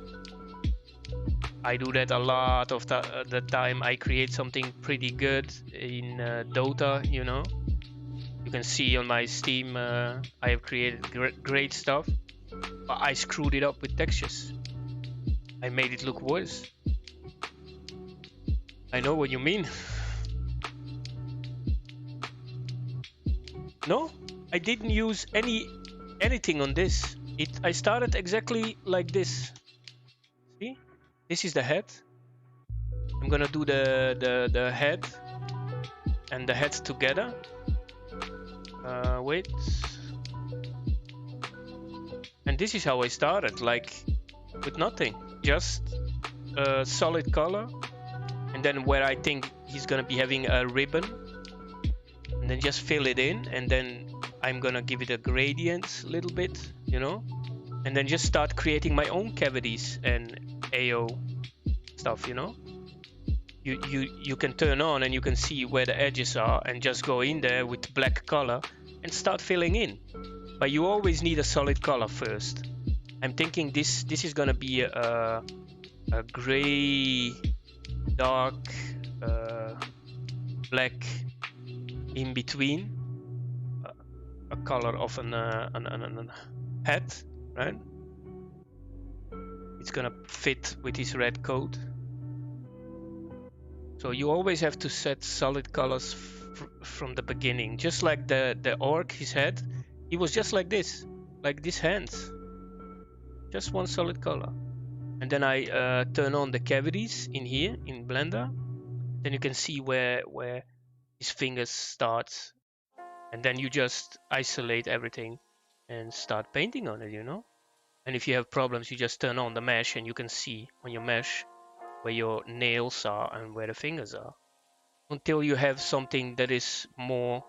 I do that a lot of the time. I create something pretty good in Dota, you know. You can see on my Steam, I have created great stuff, but I screwed it up with textures. I made it look worse. I know what you mean. No, I didn't use anything on this. I started exactly like this. See, this is the head. I'm gonna do the head and the head together. Wait. And this is how I started, like with nothing, just a solid color, and then where I think he's gonna be having a ribbon, and then just fill it in, and then I'm gonna give it a gradient a little bit, you know, and then just start creating my own cavities and AO stuff, you know. You can turn on and you can see where the edges are and just go in there with black color and start filling in. But you always need a solid color first. I'm thinking this is gonna be a gray, dark, black in between, a color of an head, right? It's gonna fit with his red coat. So you always have to set solid colors from the beginning. Just like the orc, his head, he was just like this hands. Just one solid color. And then I turn on the cavities in here in Blender. Then you can see where his fingers start. And then you just isolate everything and start painting on it, you know? And if you have problems, you just turn on the mesh and you can see on your mesh where your nails are and where the fingers are, until you have something that is more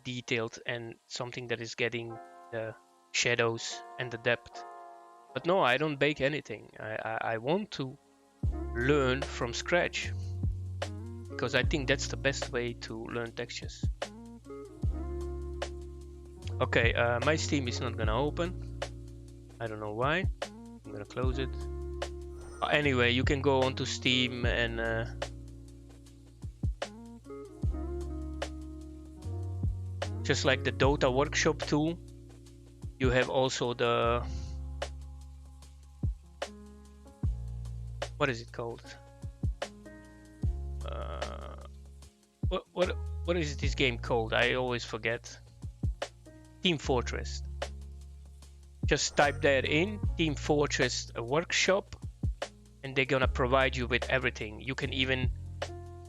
detailed and something that is getting the shadows and the depth. But no, I don't bake anything. I want to learn from scratch, because I think that's the best way to learn textures. Okay, my Steam is not gonna open. I don't know why. I'm gonna close it. Anyway, you can go onto Steam and just like the Dota workshop tool, you have also the, what is it called? What is this game called? I always forget. Team Fortress. Just type that in, Team Fortress workshop, and they're gonna provide you with everything. You can even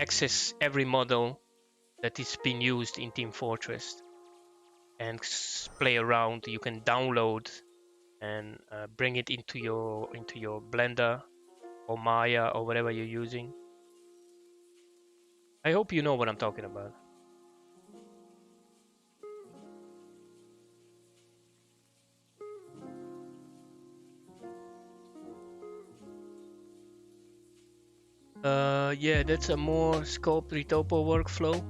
access every model that is being used in Team Fortress and play around. You can download and bring it into your Blender or Maya or whatever you're using. I hope you know what I'm talking about. Yeah, that's a more sculpt retopo workflow.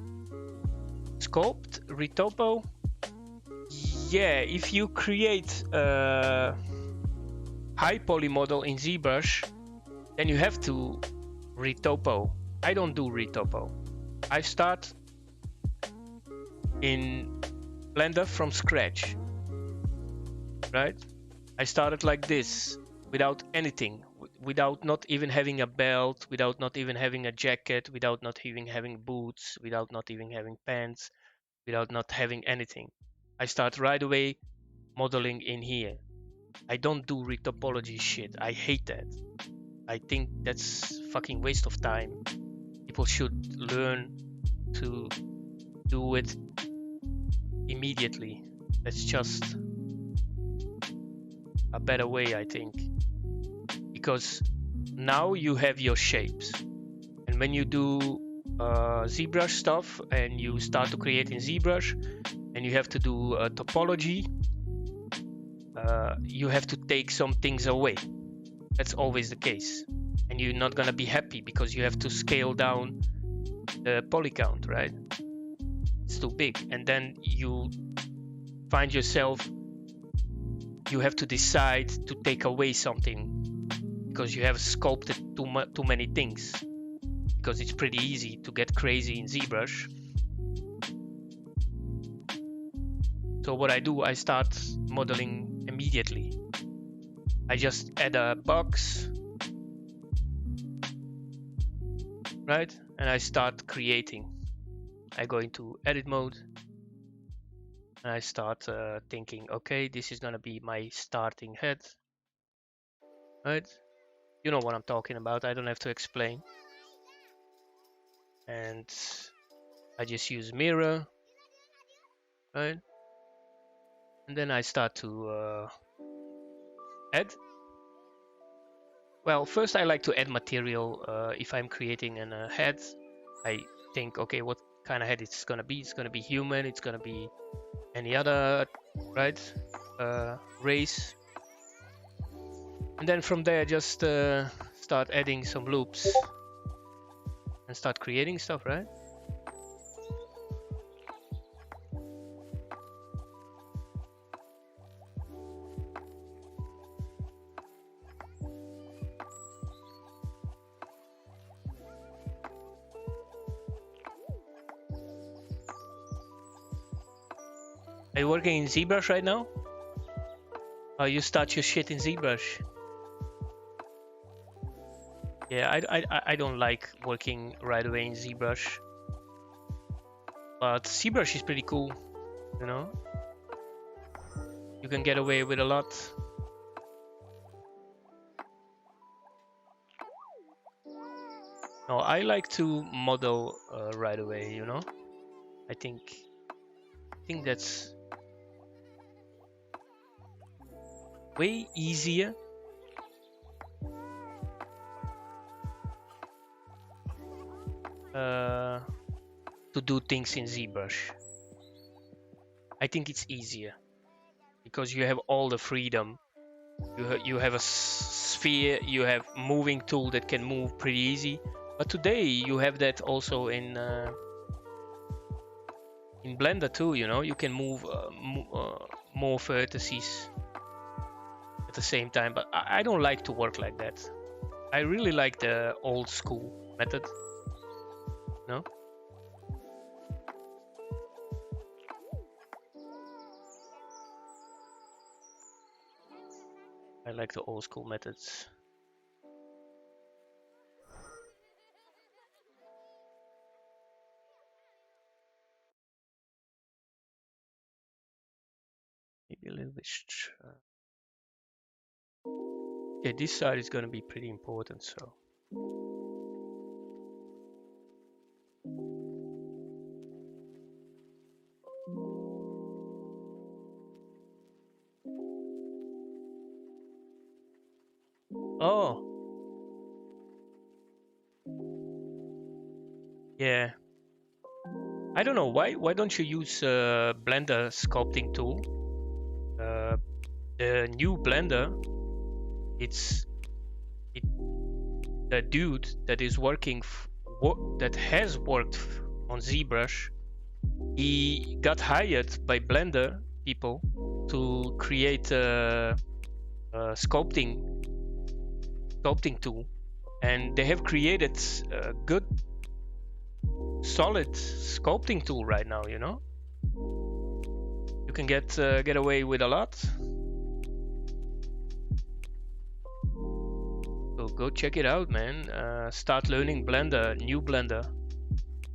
Sculpt retopo? Yeah, if you create a high poly model in ZBrush, then you have to retopo. I don't do retopo. I start in Blender from scratch, right? I started like this, without anything, without not even having a belt, without not even having a jacket, without not even having boots, without not even having pants, without not having anything. I start right away modeling in here. I don't do retopology shit. I hate that. I think that's fucking waste of time. People should learn to do it immediately. That's just a better way, I think. Because now you have your shapes. And when you do ZBrush stuff and you start to create in ZBrush and you have to do a topology, you have to take some things away. That's always the case. And you're not gonna be happy because you have to scale down the poly count, right? it's too big, and then you find yourself, you have to decide to take away something because you have sculpted too many things, because it's pretty easy to get crazy in ZBrush. So what I do, I start modeling immediately. I just add a box, right? And I start creating. I go into edit mode and I start thinking, okay, this is gonna be my starting head, right? You know what I'm talking about, I don't have to explain. And I just use mirror, right? And then I start to add. Well, first I like to add material. If I'm creating a head, I think, okay, what kind of head it's gonna be? It's gonna be human, it's gonna be any other, right, race. And then from there, just start adding some loops and start creating stuff, right? Are you working in ZBrush right now? Oh, you start your shit in ZBrush. Yeah, I don't like working right away in ZBrush, but ZBrush is pretty cool, you know? You can get away with a lot. No, I like to model right away, you know? I think that's way easier to do things in ZBrush. I think it's easier because you have all the freedom. You have a sphere, you have moving tool that can move pretty easy. But today you have that also in Blender too, you know? You can move more vertices at the same time, but I don't like to work like that. I really like the old school method, no? I like the old school methods. Maybe a little bit. Yeah, this side is going to be pretty important, so. Oh. Yeah. I don't know, why don't you use Blender sculpting tool? The new Blender, the dude that is working, that has worked on ZBrush, he got hired by Blender people to create a sculpting tool, and they have created a good solid sculpting tool right now, you know? You can get away with a lot. So go check it out, man. Start learning Blender, new Blender.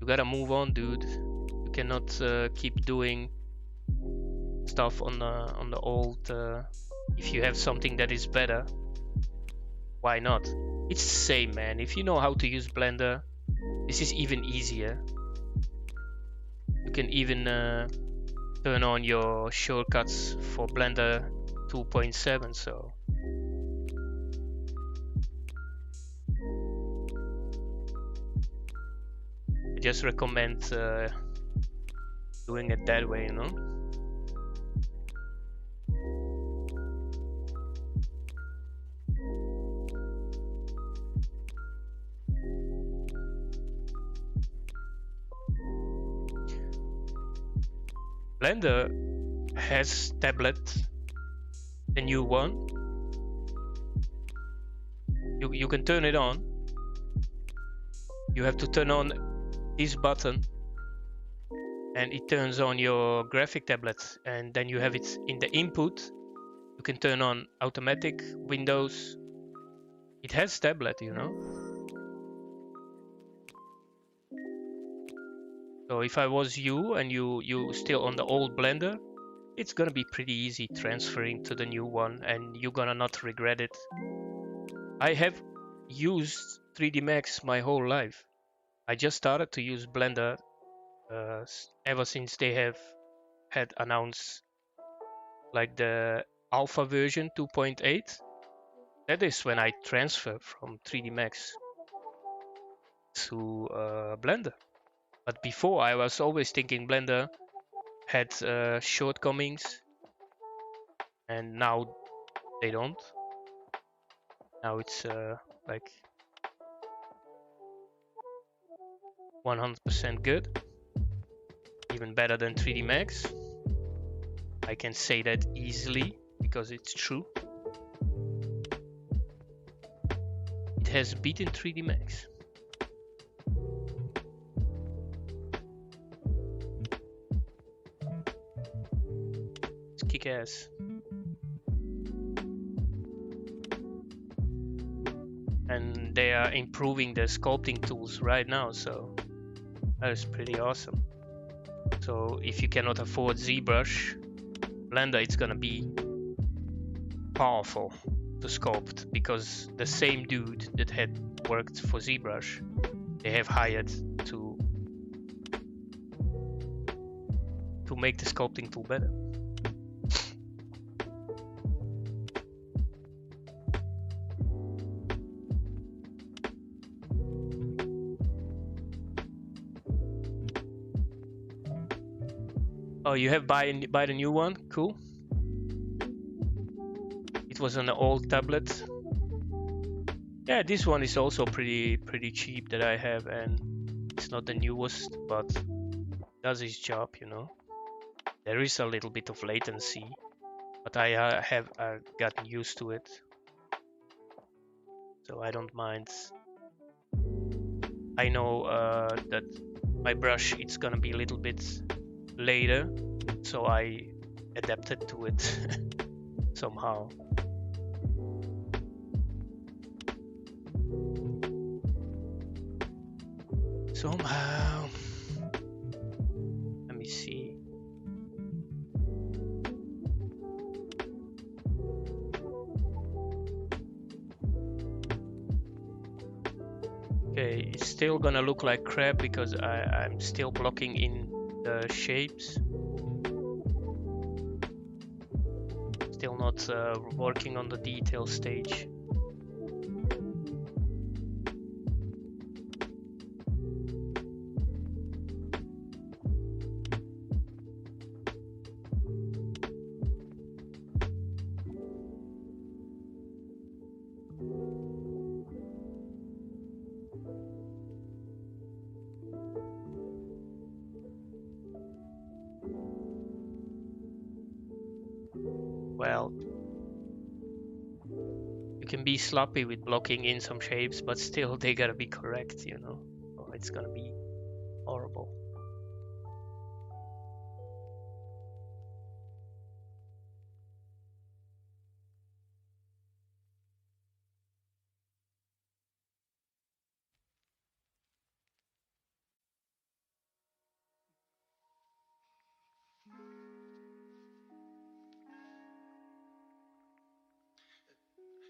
You gotta move on, dude. You cannot keep doing stuff on the old. If you have something that is better, why not? It's the same, man. If you know how to use Blender, this is even easier. You can even turn on your shortcuts for Blender 2.7, so. I just recommend doing it that way, you know? Blender has tablet, the new one. You can turn it on. You have to turn on this button and it turns on your graphic tablet, and then you have it in the input. You can turn on automatic windows. It has tablet, you know. So if I was you and you still on the old Blender, it's gonna be pretty easy transferring to the new one, and you're gonna not regret it. I have used 3D Max my whole life. I just started to use Blender ever since they have had announced like the alpha version 2.8. That is when I transfer from 3D Max to Blender. But before, I was always thinking Blender had shortcomings, and now they don't. Now it's like 100% good, even better than 3D Max. I can say that easily because it's true. It has beaten 3D Max. It's kick-ass. And they are improving the sculpting tools right now, so that is pretty awesome. So if you cannot afford ZBrush, Blender, it's gonna be powerful to sculpt, because the same dude that had worked for ZBrush, they have hired to make the sculpting tool better. Oh, you have buy the new one? Cool. It was on the old tablet. Yeah, this one is also pretty cheap that I have, and it's not the newest, but does its job, you know. There is a little bit of latency, but I have gotten used to it, so I don't mind. I know that my brush, it's gonna be a little bit later, so I adapted to it somehow. Somehow. Let me see. Okay, it's still gonna look like crap because I'm still blocking in the shapes. Still not working on the detail stage. Well, you can be sloppy with blocking in some shapes, but still they gotta be correct, you know, or it's gonna be horrible.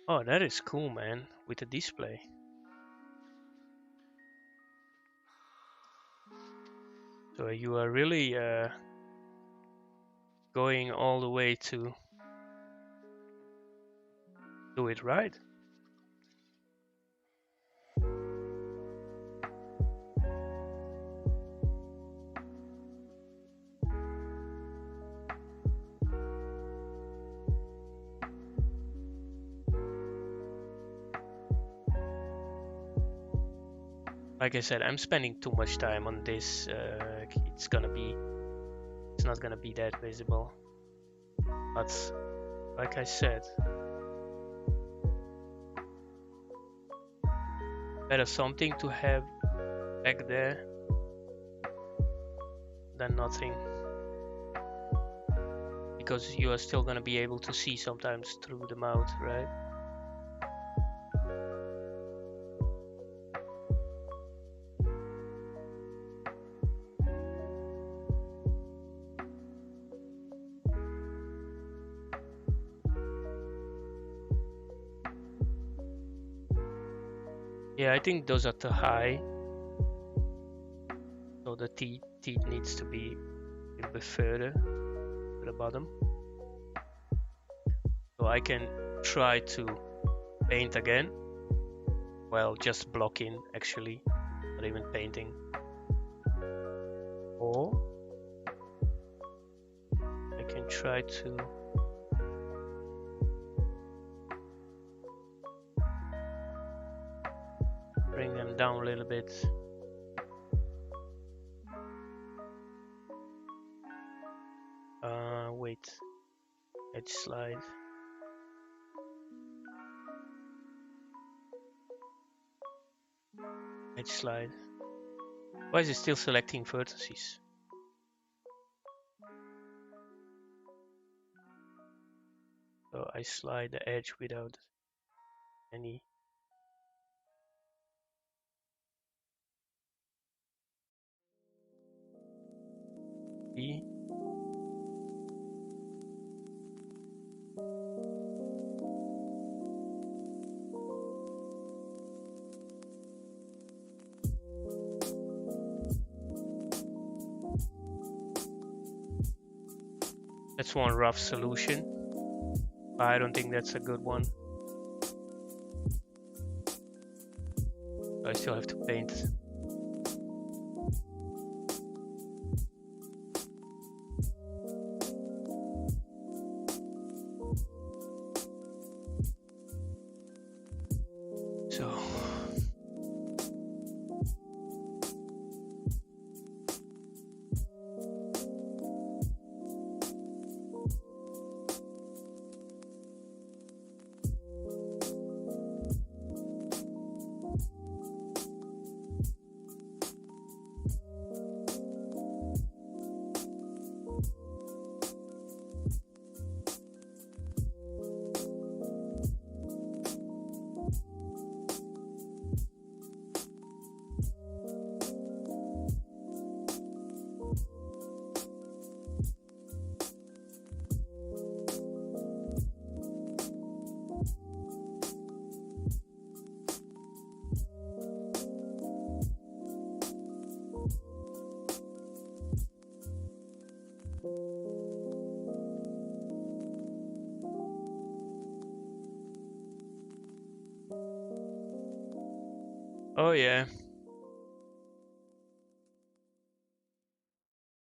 Oh, that is cool, man, with the display. So you are really going all the way to do it right. Like I said, I'm spending too much time on this. It's gonna be it's not gonna be that visible. But like I said, better something to have back there than nothing, because you are still gonna be able to see sometimes through the mouth, right? Yeah, I think those are too high. So the teeth needs to be a little bit further to the bottom. So I can try to paint again. Well, just blocking actually, not even painting. Or I can try to bring them down a little bit. Wait, edge slide. Edge slide. Why is it still selecting vertices? So I slide the edge without any. E. That's one rough solution. I don't think that's a good one. I still have to paint. So oh yeah.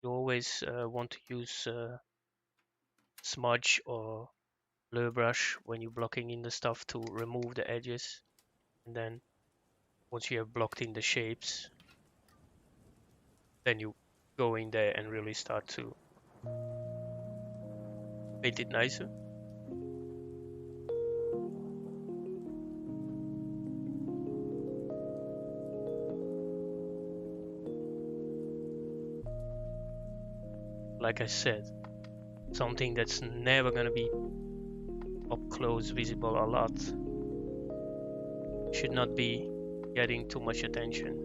You always want to use smudge or blur brush when you're blocking in the stuff to remove the edges. And then once you have blocked in the shapes, then you go in there and really start to paint it nicer. Like I said, something that's never gonna be up close visible a lot should not be getting too much attention.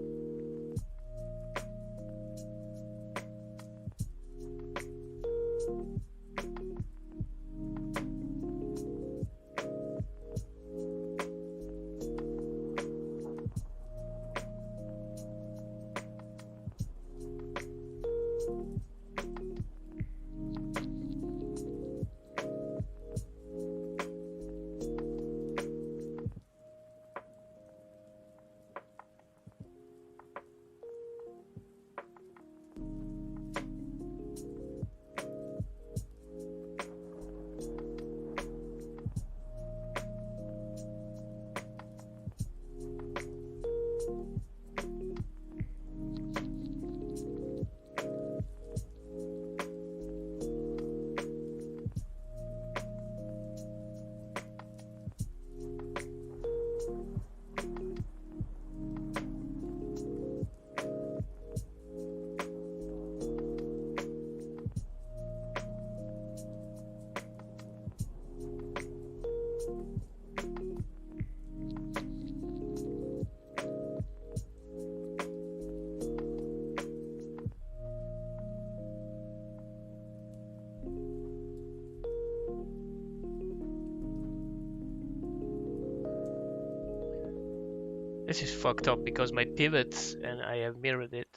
This is fucked up because my pivot, and I have mirrored it,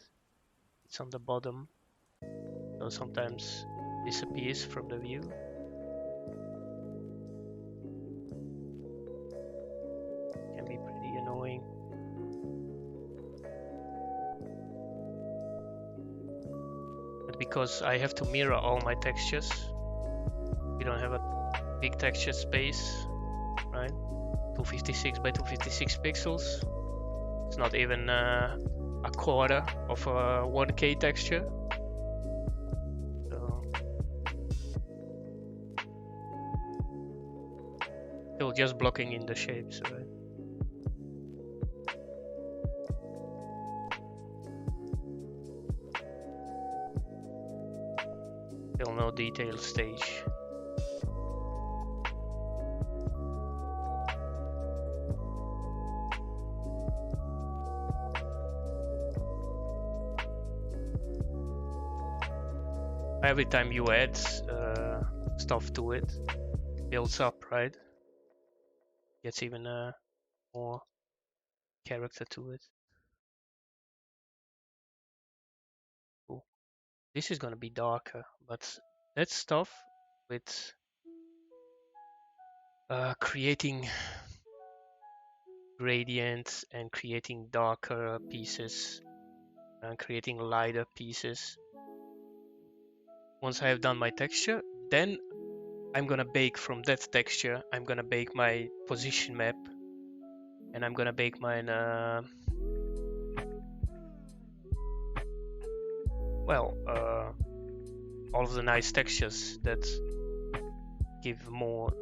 it's on the bottom, so sometimes disappears from the view. Can be pretty annoying. But because I have to mirror all my textures, we don't have a big texture space, right? 256 by 256 pixels. It's not even a quarter of a 1K texture. So still just blocking in the shapes, right? Still no detail stage. Every time you add stuff to it, builds up, right? Gets even more character to it. Cool. This is gonna be darker, but that stuff with creating gradients and creating darker pieces and creating lighter pieces. Once I have done my texture, then I'm gonna bake from that texture. I'm gonna bake my position map, and I'm gonna bake mine. All of the nice textures that give more.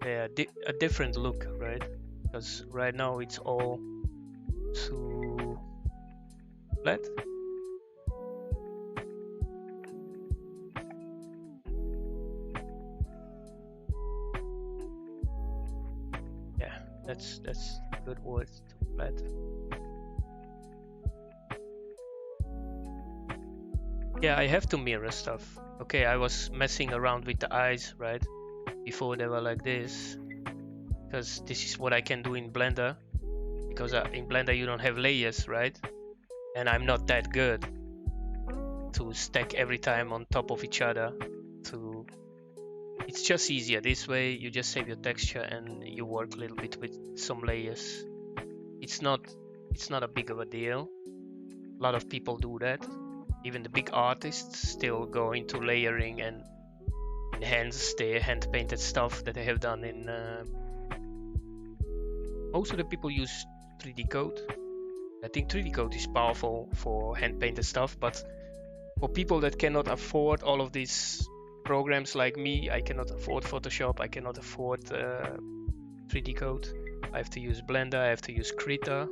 Yeah, a different look, right? Because right now it's all too flat. Yeah, that's a good word, too flat. Yeah, I have to mirror stuff. Okay, I was messing around with the eyes, right? Before they were like this, because this is what I can do in Blender, because in Blender you don't have layers, right? And I'm not that good to stack every time on top of each other. It's just easier this way. You just save your texture and you work a little bit with some layers. It's not a big of a deal. A lot of people do that. Even the big artists still go into layering and enhance their hand painted stuff that they have done in. Most of the people use 3D code. I think 3D code is powerful for hand painted stuff, but for people that cannot afford all of these programs like me, I cannot afford Photoshop, I cannot afford 3D code. I have to use Blender, I have to use Krita.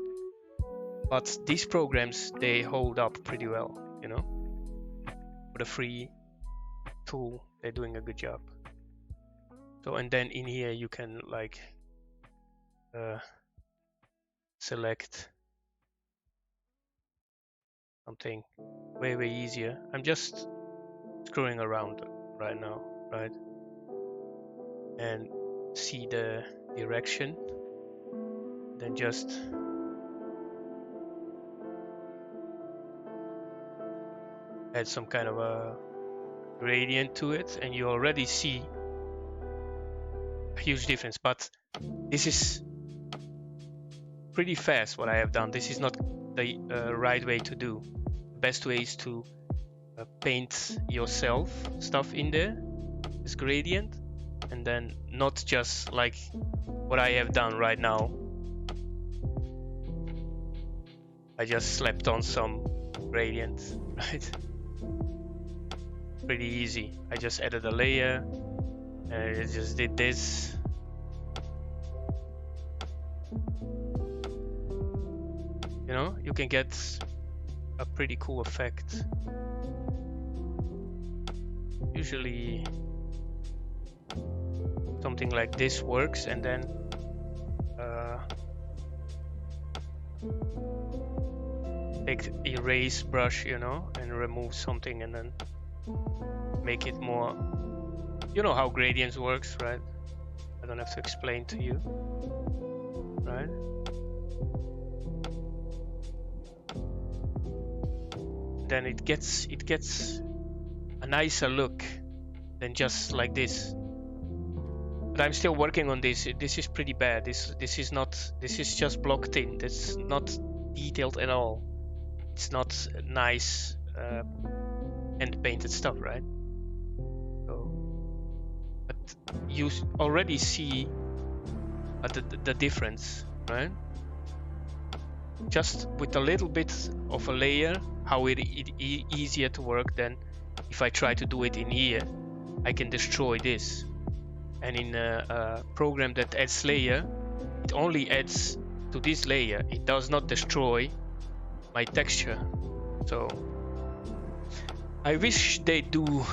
But these programs, they hold up pretty well, you know. For the free tool, they're doing a good job. So, and then in here you can like select something way easier. I'm just screwing around right now, right? And see the direction, then just add some kind of a gradient to it, and you already see a huge difference. But this is pretty fast what I have done. This is not the right way to do. The best way is to paint yourself stuff in there, this gradient, and then not just like what I have done right now. I just slapped on some gradient, right? Pretty easy. I just added a layer and I just did this. You know, you can get a pretty cool effect. Usually something like this works, and then take erase brush, you know, and remove something and then make it more You know how gradients works, right? I don't have to explain to you, right? Then it gets a nicer look than just like this. But I'm still working on this. This is pretty bad. This is just block thin. That's not detailed at all. It's not nice hand painted stuff, right? So, but you already see the difference, right? Just with a little bit of a layer, how it easier to work than if I try to do it in here. I can destroy this. And in a program that adds layer, it only adds to this layer. It does not destroy my texture. So I wish they do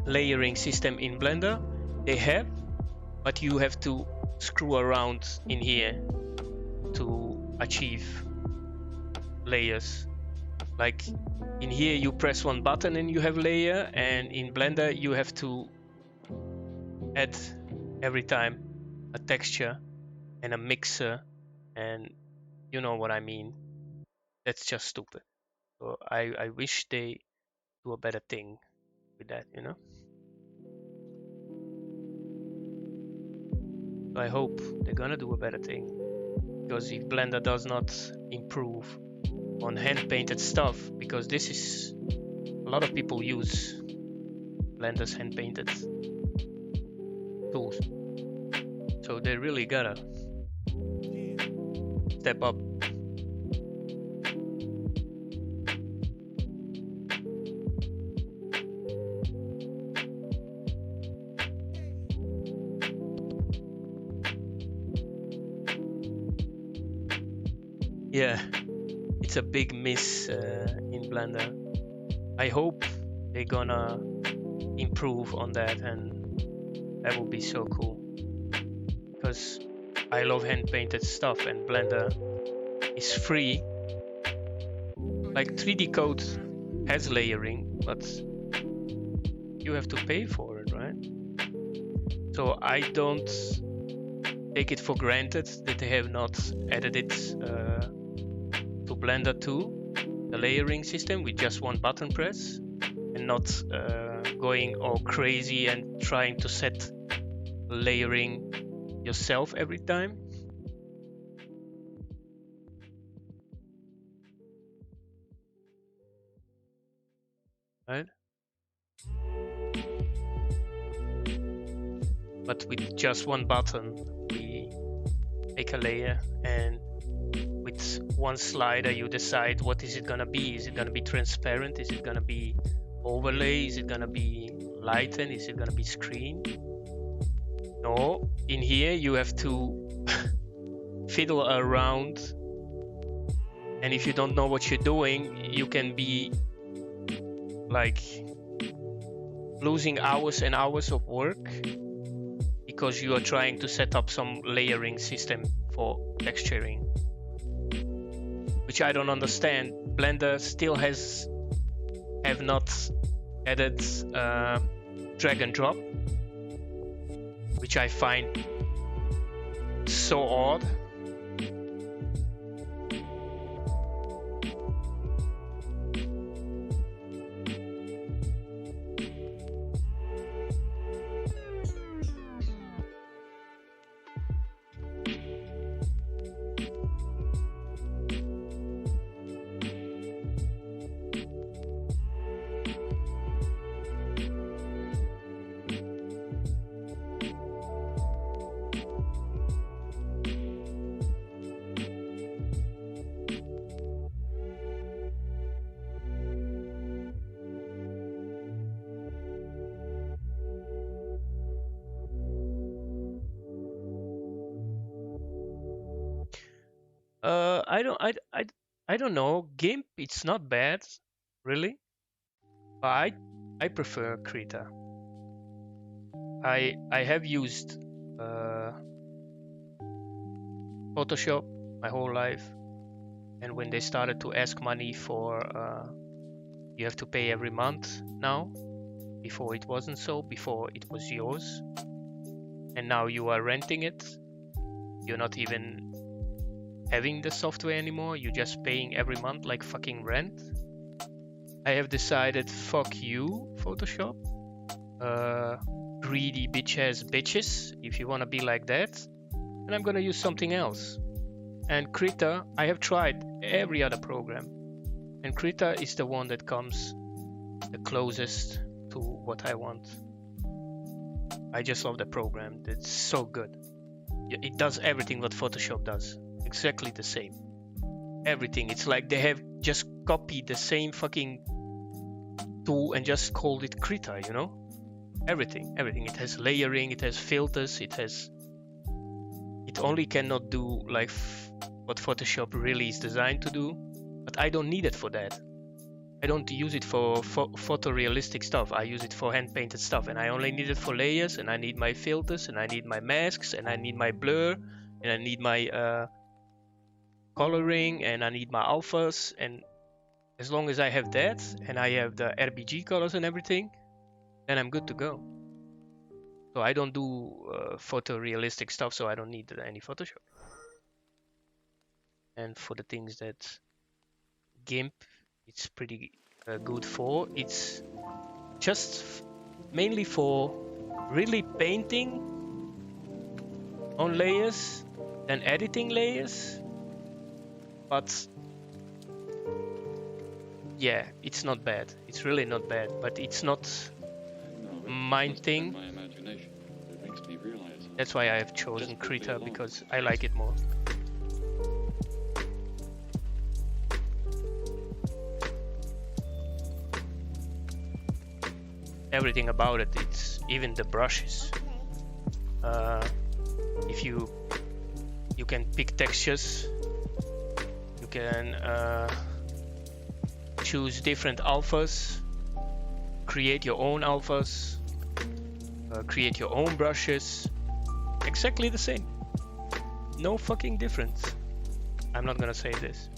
layering system in Blender. They have, but you have to screw around in here to achieve layers. Like in here you press one button and you have layer, and in Blender you have to add every time a texture and a mixer, and you know what I mean. That's just stupid. So I wish they do a better thing with that, you know. So I hope they're gonna do a better thing, because if Blender does not improve on hand painted stuff, because this is a lot of people use Blender's hand painted tools, so they really gotta step up. Yeah, it's a big miss in Blender. I hope they're gonna improve on that, and that would be so cool, because I love hand painted stuff, and Blender is free. Like 3D Code has layering, but you have to pay for it, right? So I don't take it for granted that they have not added it to Blender 2, the layering system with just one button press, and not going all crazy and trying to set layering yourself every time. Right? But with just one button, we make a layer, and with one slider you decide what is it gonna be. Is it gonna be transparent? Is it gonna be overlay? Is it gonna be lighten? Is it gonna be screen? No, in here you have to fiddle around, and if you don't know what you're doing, you can be like losing hours and hours of work because you are trying to set up some layering system for texturing, which I don't understand. Blender still have not added drag and drop, which I find so odd. I don't know. GIMP, it's not bad, really. But I prefer Krita. I have used Photoshop my whole life, and when they started to ask money for you have to pay every month now, Before it wasn't so, before it was yours. And now you are renting it. You're not even having the software anymore. You're just paying every month like fucking rent. I have decided, fuck you, Photoshop. Greedy bitch ass bitches. If you want to be like that, then I'm gonna use something else. And Krita, I have tried every other program, and Krita is the one that comes the closest to what I want. I just love the program. It's so good. It does everything what Photoshop does. Exactly the same. Everything. It's like they have just copied the same fucking tool and just called it Krita, you know? Everything. It has layering, it has filters, it only cannot do like what Photoshop really is designed to do, but I don't need it for that. I don't use it for photorealistic stuff. I use it for hand-painted stuff, and I only need it for layers, and I need my filters, and I need my masks, and I need my blur, and I need my coloring, and I need my alphas, and as long as I have that, and I have the RGB colors and everything, then I'm good to go. So I don't do photorealistic stuff, so I don't need any Photoshop. And for the things that GIMP it's pretty good for, it's just mainly for really painting on layers and editing layers. But yeah, it's not bad. It's really not bad, but it's not my thing. That's why I have chosen Krita, because I like it more. Everything about it, it's even the brushes. If you can pick textures, you can choose different alphas, create your own alphas, create your own brushes. Exactly the same. No fucking difference. I'm not gonna say this.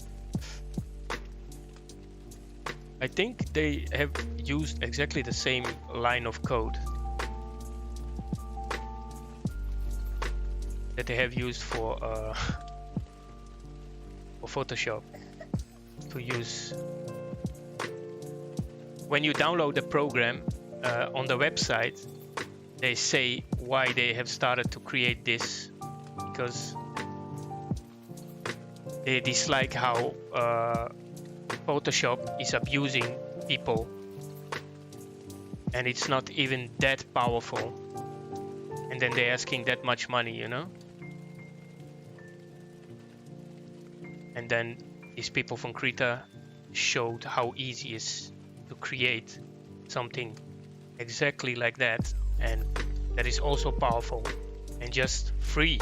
I think they have used exactly the same line of code that they have used for Photoshop to use. When you download the program on the website, they say why they have started to create this, because they dislike how Photoshop is abusing people, and it's not even that powerful, and then they're asking that much money, you know? And then these people from Krita showed how easy it is to create something exactly like that, and that is also powerful and just free.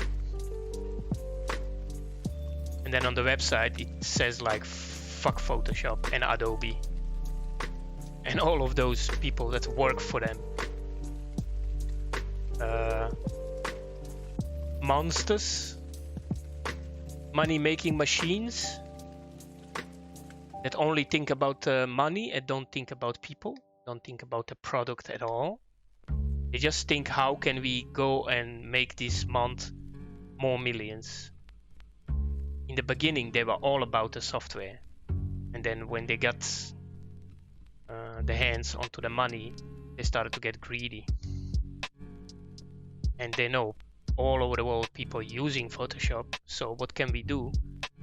And then on the website it says like fuck Photoshop and Adobe and all of those people that work for them. Monsters, money-making machines that only think about money and don't think about people, don't think about the product at all. They just think, how can we go and make this month more millions? In the beginning, they were all about the software. And then when they got the hands onto the money, they started to get greedy. And they know all over the world people using Photoshop. So what can we do?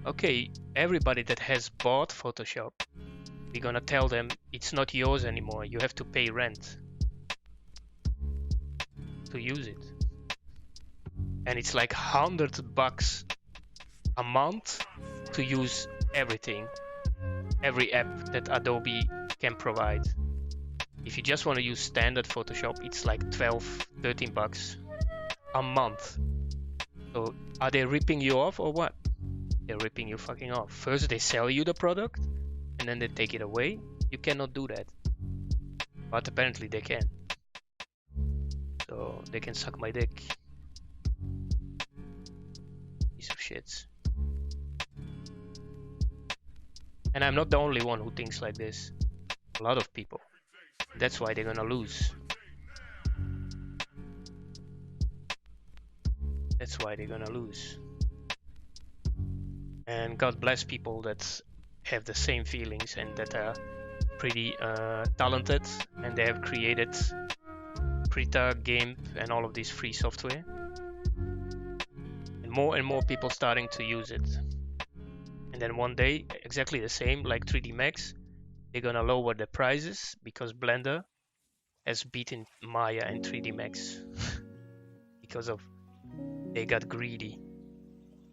Okay, everybody that has bought Photoshop, we're gonna tell them it's not yours anymore. You have to pay rent to use it. And it's like $100 a month to use everything, every app that Adobe can provide. If you just want to use standard Photoshop, it's like $12-13 a month. So are they ripping you off or what? They're ripping you fucking off. First they sell you the product and then they take it away. You cannot do that. But apparently they can. So they can suck my dick. Piece of shits. And I'm not the only one who thinks like this. A lot of people. That's why they're gonna lose. That's why they're gonna lose. And God bless people that have the same feelings and that are pretty talented, and they have created Krita, GIMP, and all of this free software. And more people starting to use it. And then one day, exactly the same like 3D Max, they're gonna lower the prices because Blender has beaten Maya and 3D Max because of they got greedy.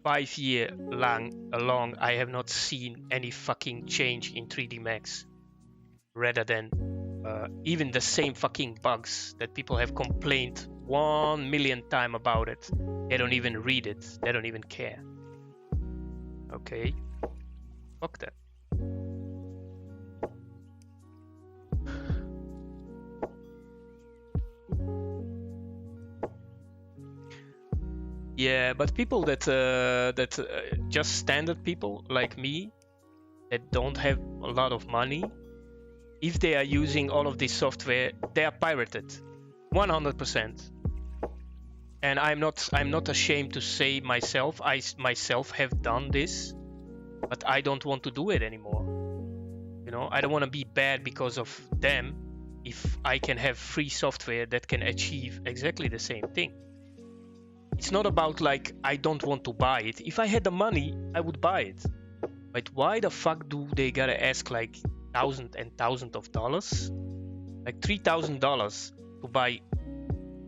5 year long, I have not seen any fucking change in 3D Max, rather than even the same fucking bugs that people have complained 1 million times about it. They don't even read it. They don't even care. Okay, fuck that. Yeah, but people that just standard people like me that don't have a lot of money, if they are using all of this software, they are pirated, 100%. And I'm not ashamed to say myself, I myself have done this, but I don't want to do it anymore. You know, I don't want to be bad because of them if I can have free software that can achieve exactly the same thing. It's not about like I don't want to buy it. If I had the money, I would buy it. But why the fuck do they gotta ask like thousands and thousands of dollars? Like $3,000 to buy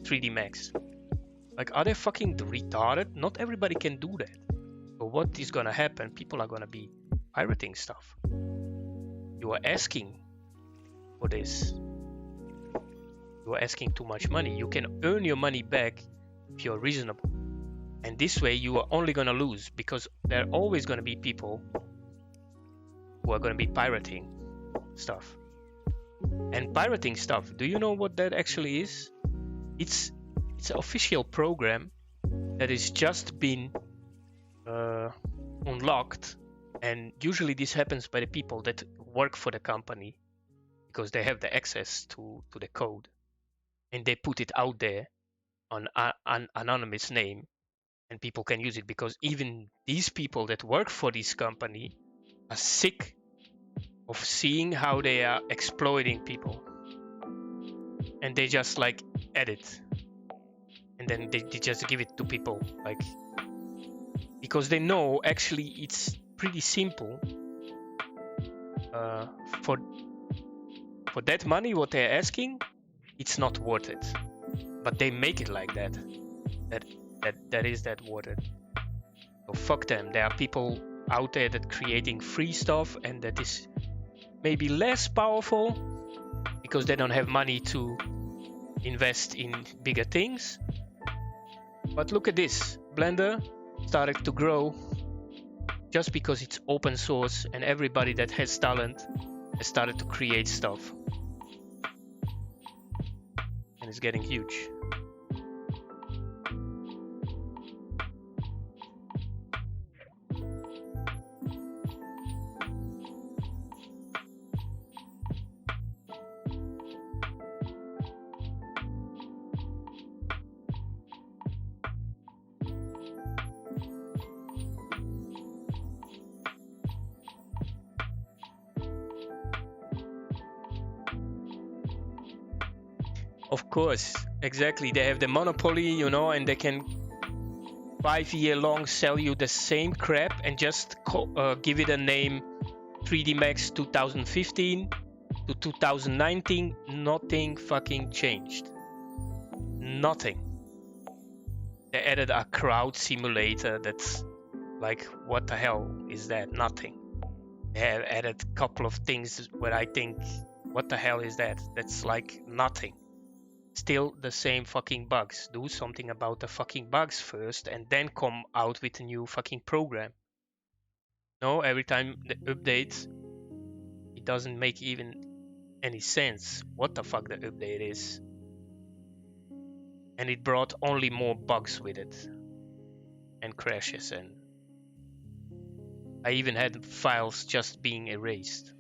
3D Max. Like, are they fucking retarded? Not everybody can do that. So what is gonna happen? People are gonna be pirating stuff. You are asking for this. You are asking too much money. You can earn your money back if you're reasonable. And this way you are only gonna lose, because there are always gonna be people who are gonna be pirating stuff. And pirating stuff, do you know what that actually is? It's an official program that has just been unlocked, and usually this happens by the people that work for the company because they have the access to the code, and they put it out there on an anonymous name, and people can use it because even these people that work for this company are sick of seeing how they are exploiting people, and they just like edit, and then they just give it to people, like, because they know actually it's pretty simple. For that money what they're asking, it's not worth it, but they make it like that is that worth it. So fuck them. There are people out there that creating free stuff, and that is maybe less powerful because they don't have money to invest in bigger things. But look at this, Blender started to grow just because it's open source, and everybody that has talent has started to create stuff, and it's getting huge. Of course, exactly. They have the monopoly, you know, and they can 5 year long sell you the same crap and just give it a name 3D Max 2015 to 2019. Nothing fucking changed. Nothing. They added a crowd simulator that's like, what the hell is that? Nothing. They have added a couple of things where I think, what the hell is that? That's like nothing. Still the same fucking bugs. Do something about the fucking bugs first and then come out with a new fucking program. No, every time the update, it doesn't make even any sense what the fuck the update is. And it brought only more bugs with it. And crashes, and I even had files just being erased.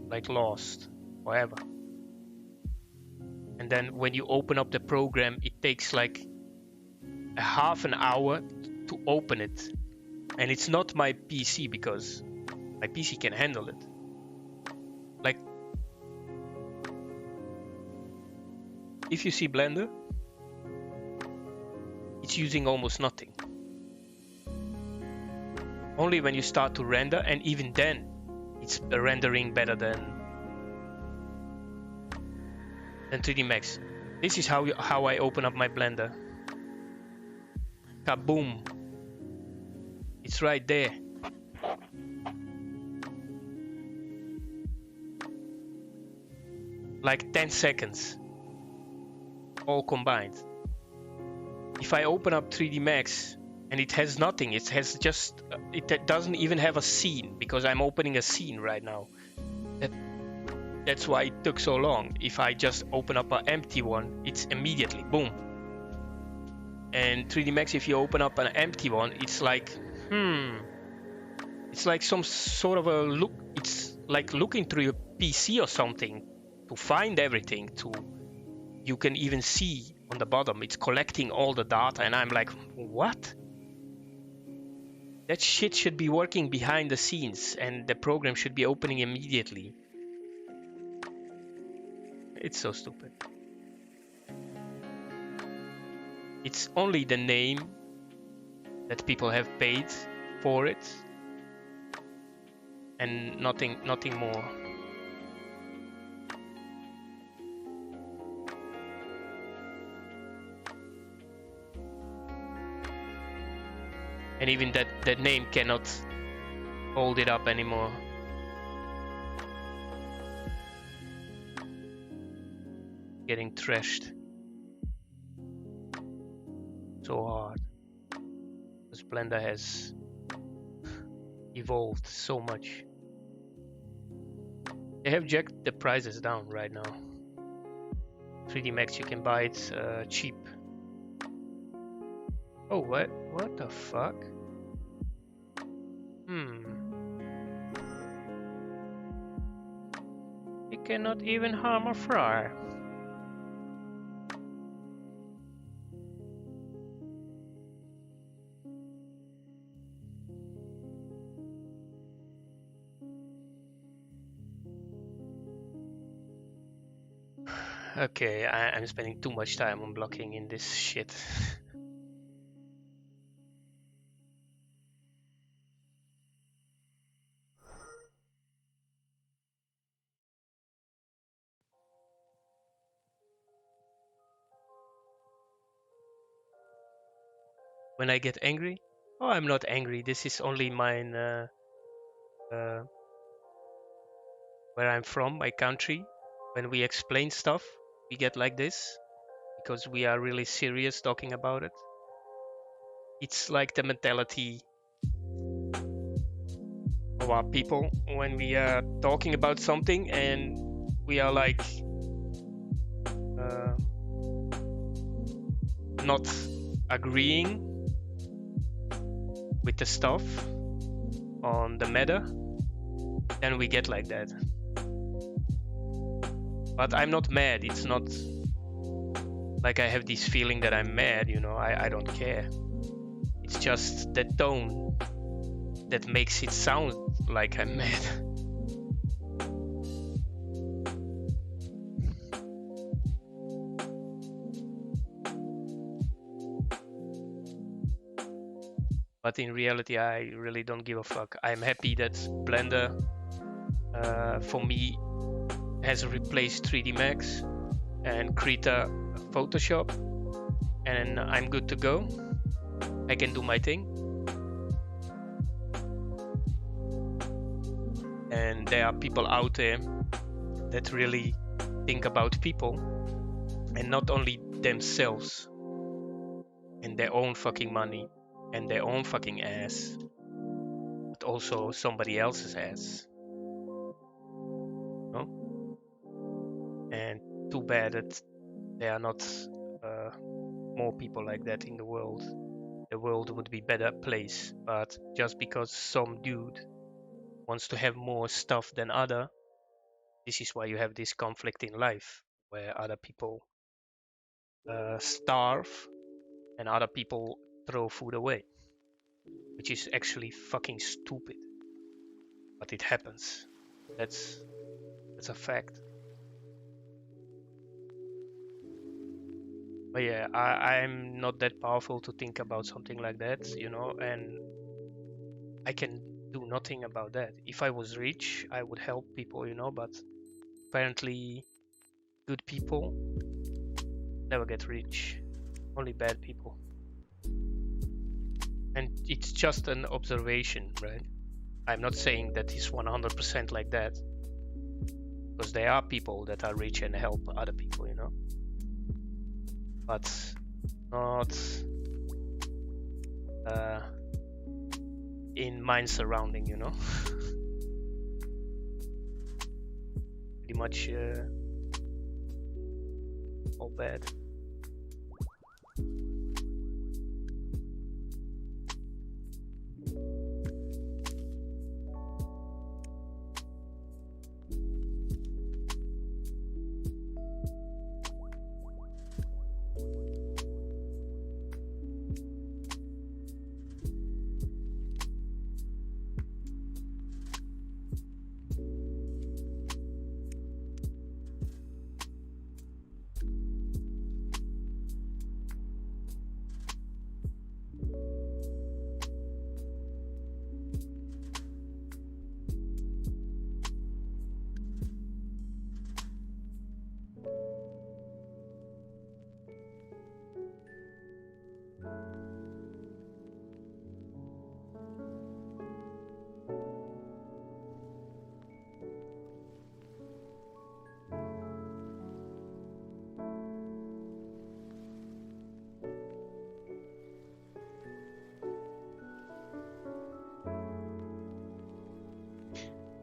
like lost forever. And then when you open up the program, it takes like a half an hour to open it. And it's not my PC because my PC can handle it. Like, if you see Blender, it's using almost nothing. Only when you start to render, and even then, it's rendering better than 3D Max. This is how I open up my Blender. Kaboom! It's right there. Like 10 seconds, all combined. If I open up 3D Max and it has nothing, it has just, it doesn't even have a scene because I'm opening a scene right now. That's why it took so long. If I just open up an empty one, it's immediately boom. And 3D Max, if you open up an empty one, it's like, it's like some sort of a look. It's like looking through your PC or something to find everything. You can even see on the bottom, it's collecting all the data, and I'm like, what? That shit should be working behind the scenes, and the program should be opening immediately. It's so stupid. It's only the name that people have paid for it, and nothing more. And even that name cannot hold it up anymore. Getting trashed so hard because Blender has evolved so much. They have jacked the prices down right now. 3D Max, you can buy it cheap. Oh, what the fuck? You cannot even harm a fry. Okay, I'm spending too much time on blocking in this shit. When I get angry? Oh, I'm not angry. This is only mine, where I'm from, my country. When we explain stuff, we get like this because we are really serious talking about it. It's like the mentality of our people when we are talking about something and we are like not agreeing with the stuff on the matter, then we get like that. But I'm not mad. It's not like I have this feeling that I'm mad, you know. I don't care. It's just the tone that makes it sound like I'm mad. But in reality, I really don't give a fuck. I'm happy that Blender, for me, has replaced 3D Max and Krita Photoshop, and I'm good to go. I can do my thing. And there are people out there that really think about people and not only themselves and their own fucking money and their own fucking ass, but also somebody else's ass. No? And too bad that there are not more people like that in the world. The world would be a better place, but just because some dude wants to have more stuff than other, This is why you have this conflict in life, where other people starve and other people throw food away, which is actually fucking stupid, but it happens. That's a fact. But yeah, I'm not that powerful to think about something like that, you know, and I can do nothing about that. If I was rich, I would help people, you know, but apparently good people never get rich, only bad people. And it's just an observation, right? I'm not saying that it's 100% like that, because there are people that are rich and help other people, you know, but not in mine surrounding, you know. Pretty much all bad.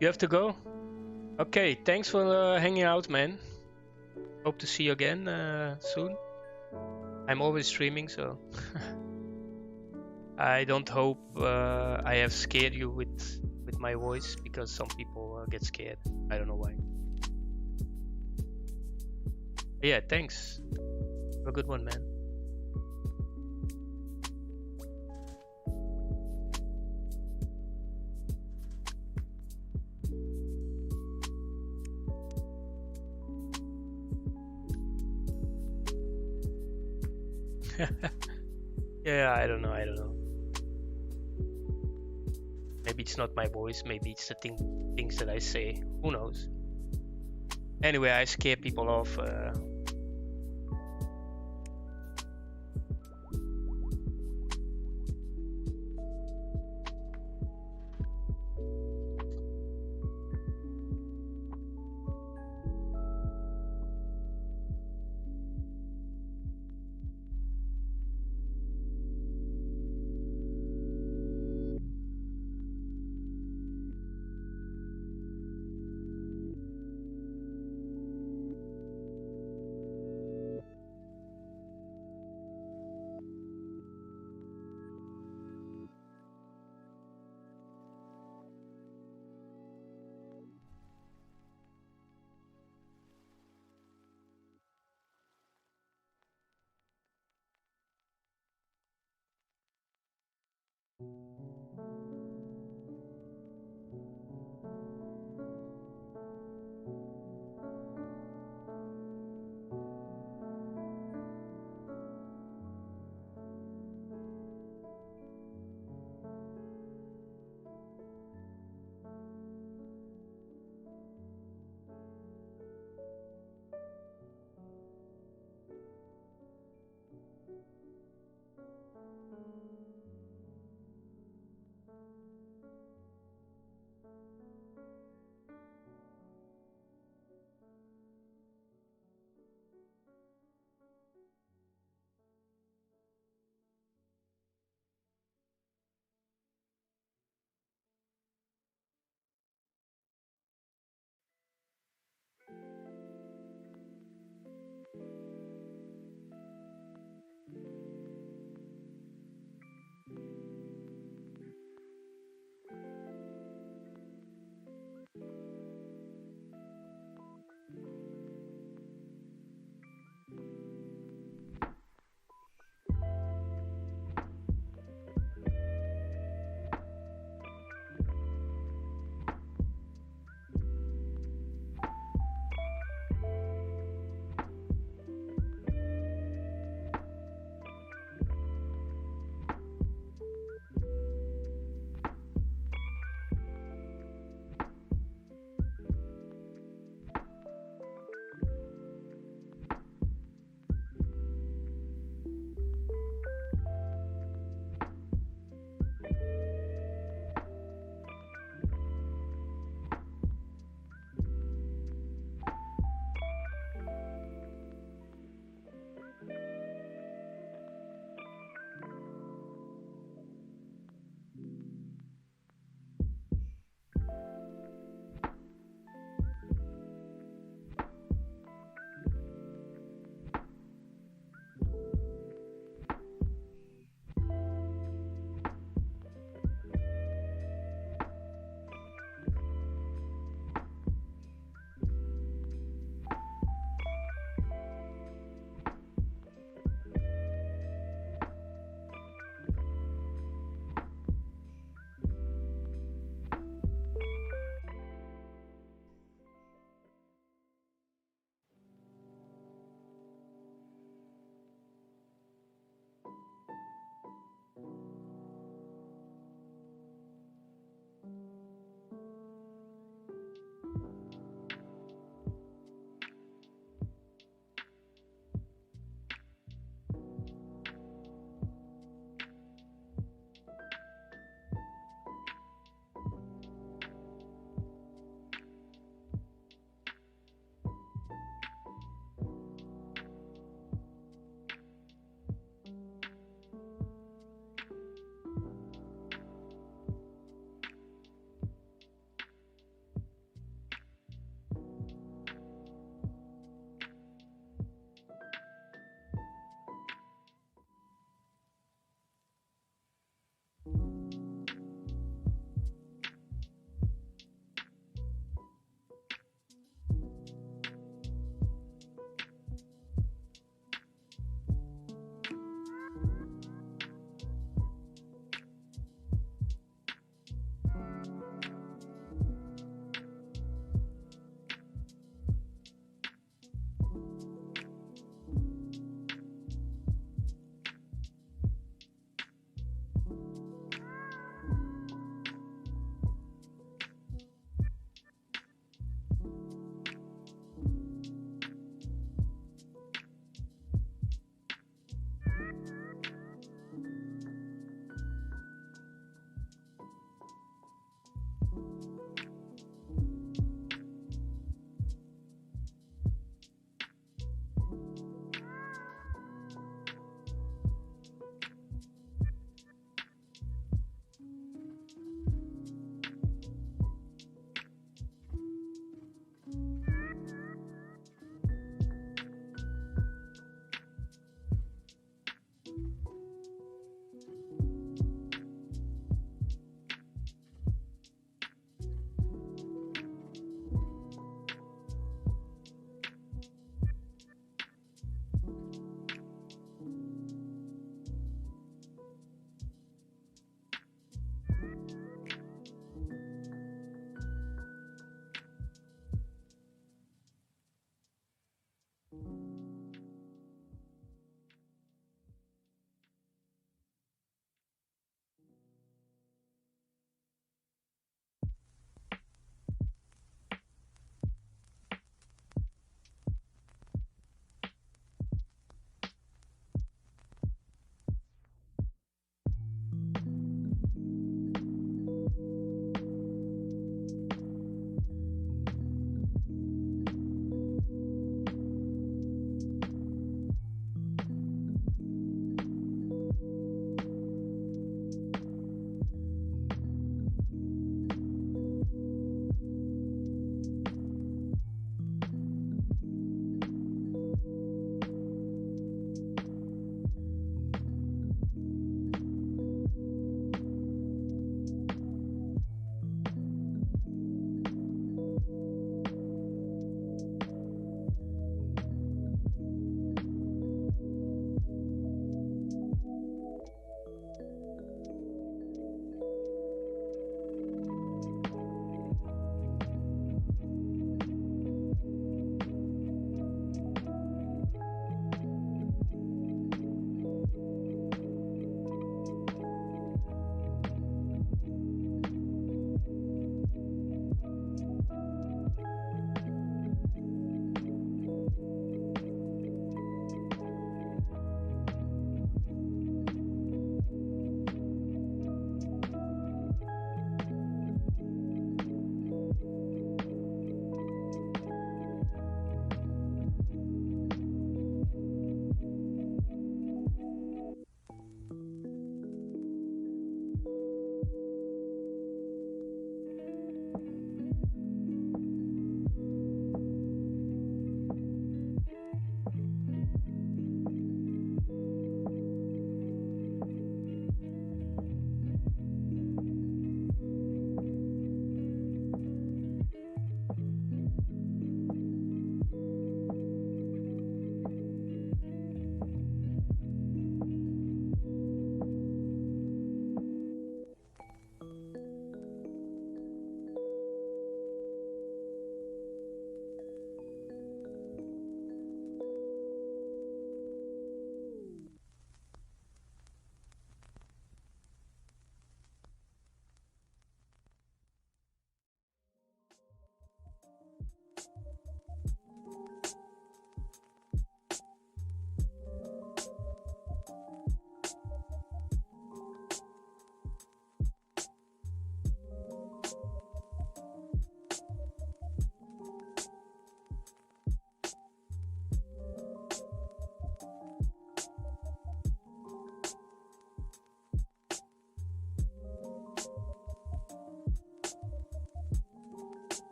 You have to go? Okay, thanks for hanging out, man. Hope to see you again soon. I'm always streaming, so I don't hope I have scared you with my voice, because some people get scared. I don't know why. But yeah, thanks. Have a good one, man. Yeah, I don't know. Maybe it's not my voice. Maybe it's the things that I say. Who knows? Anyway, I scare people off.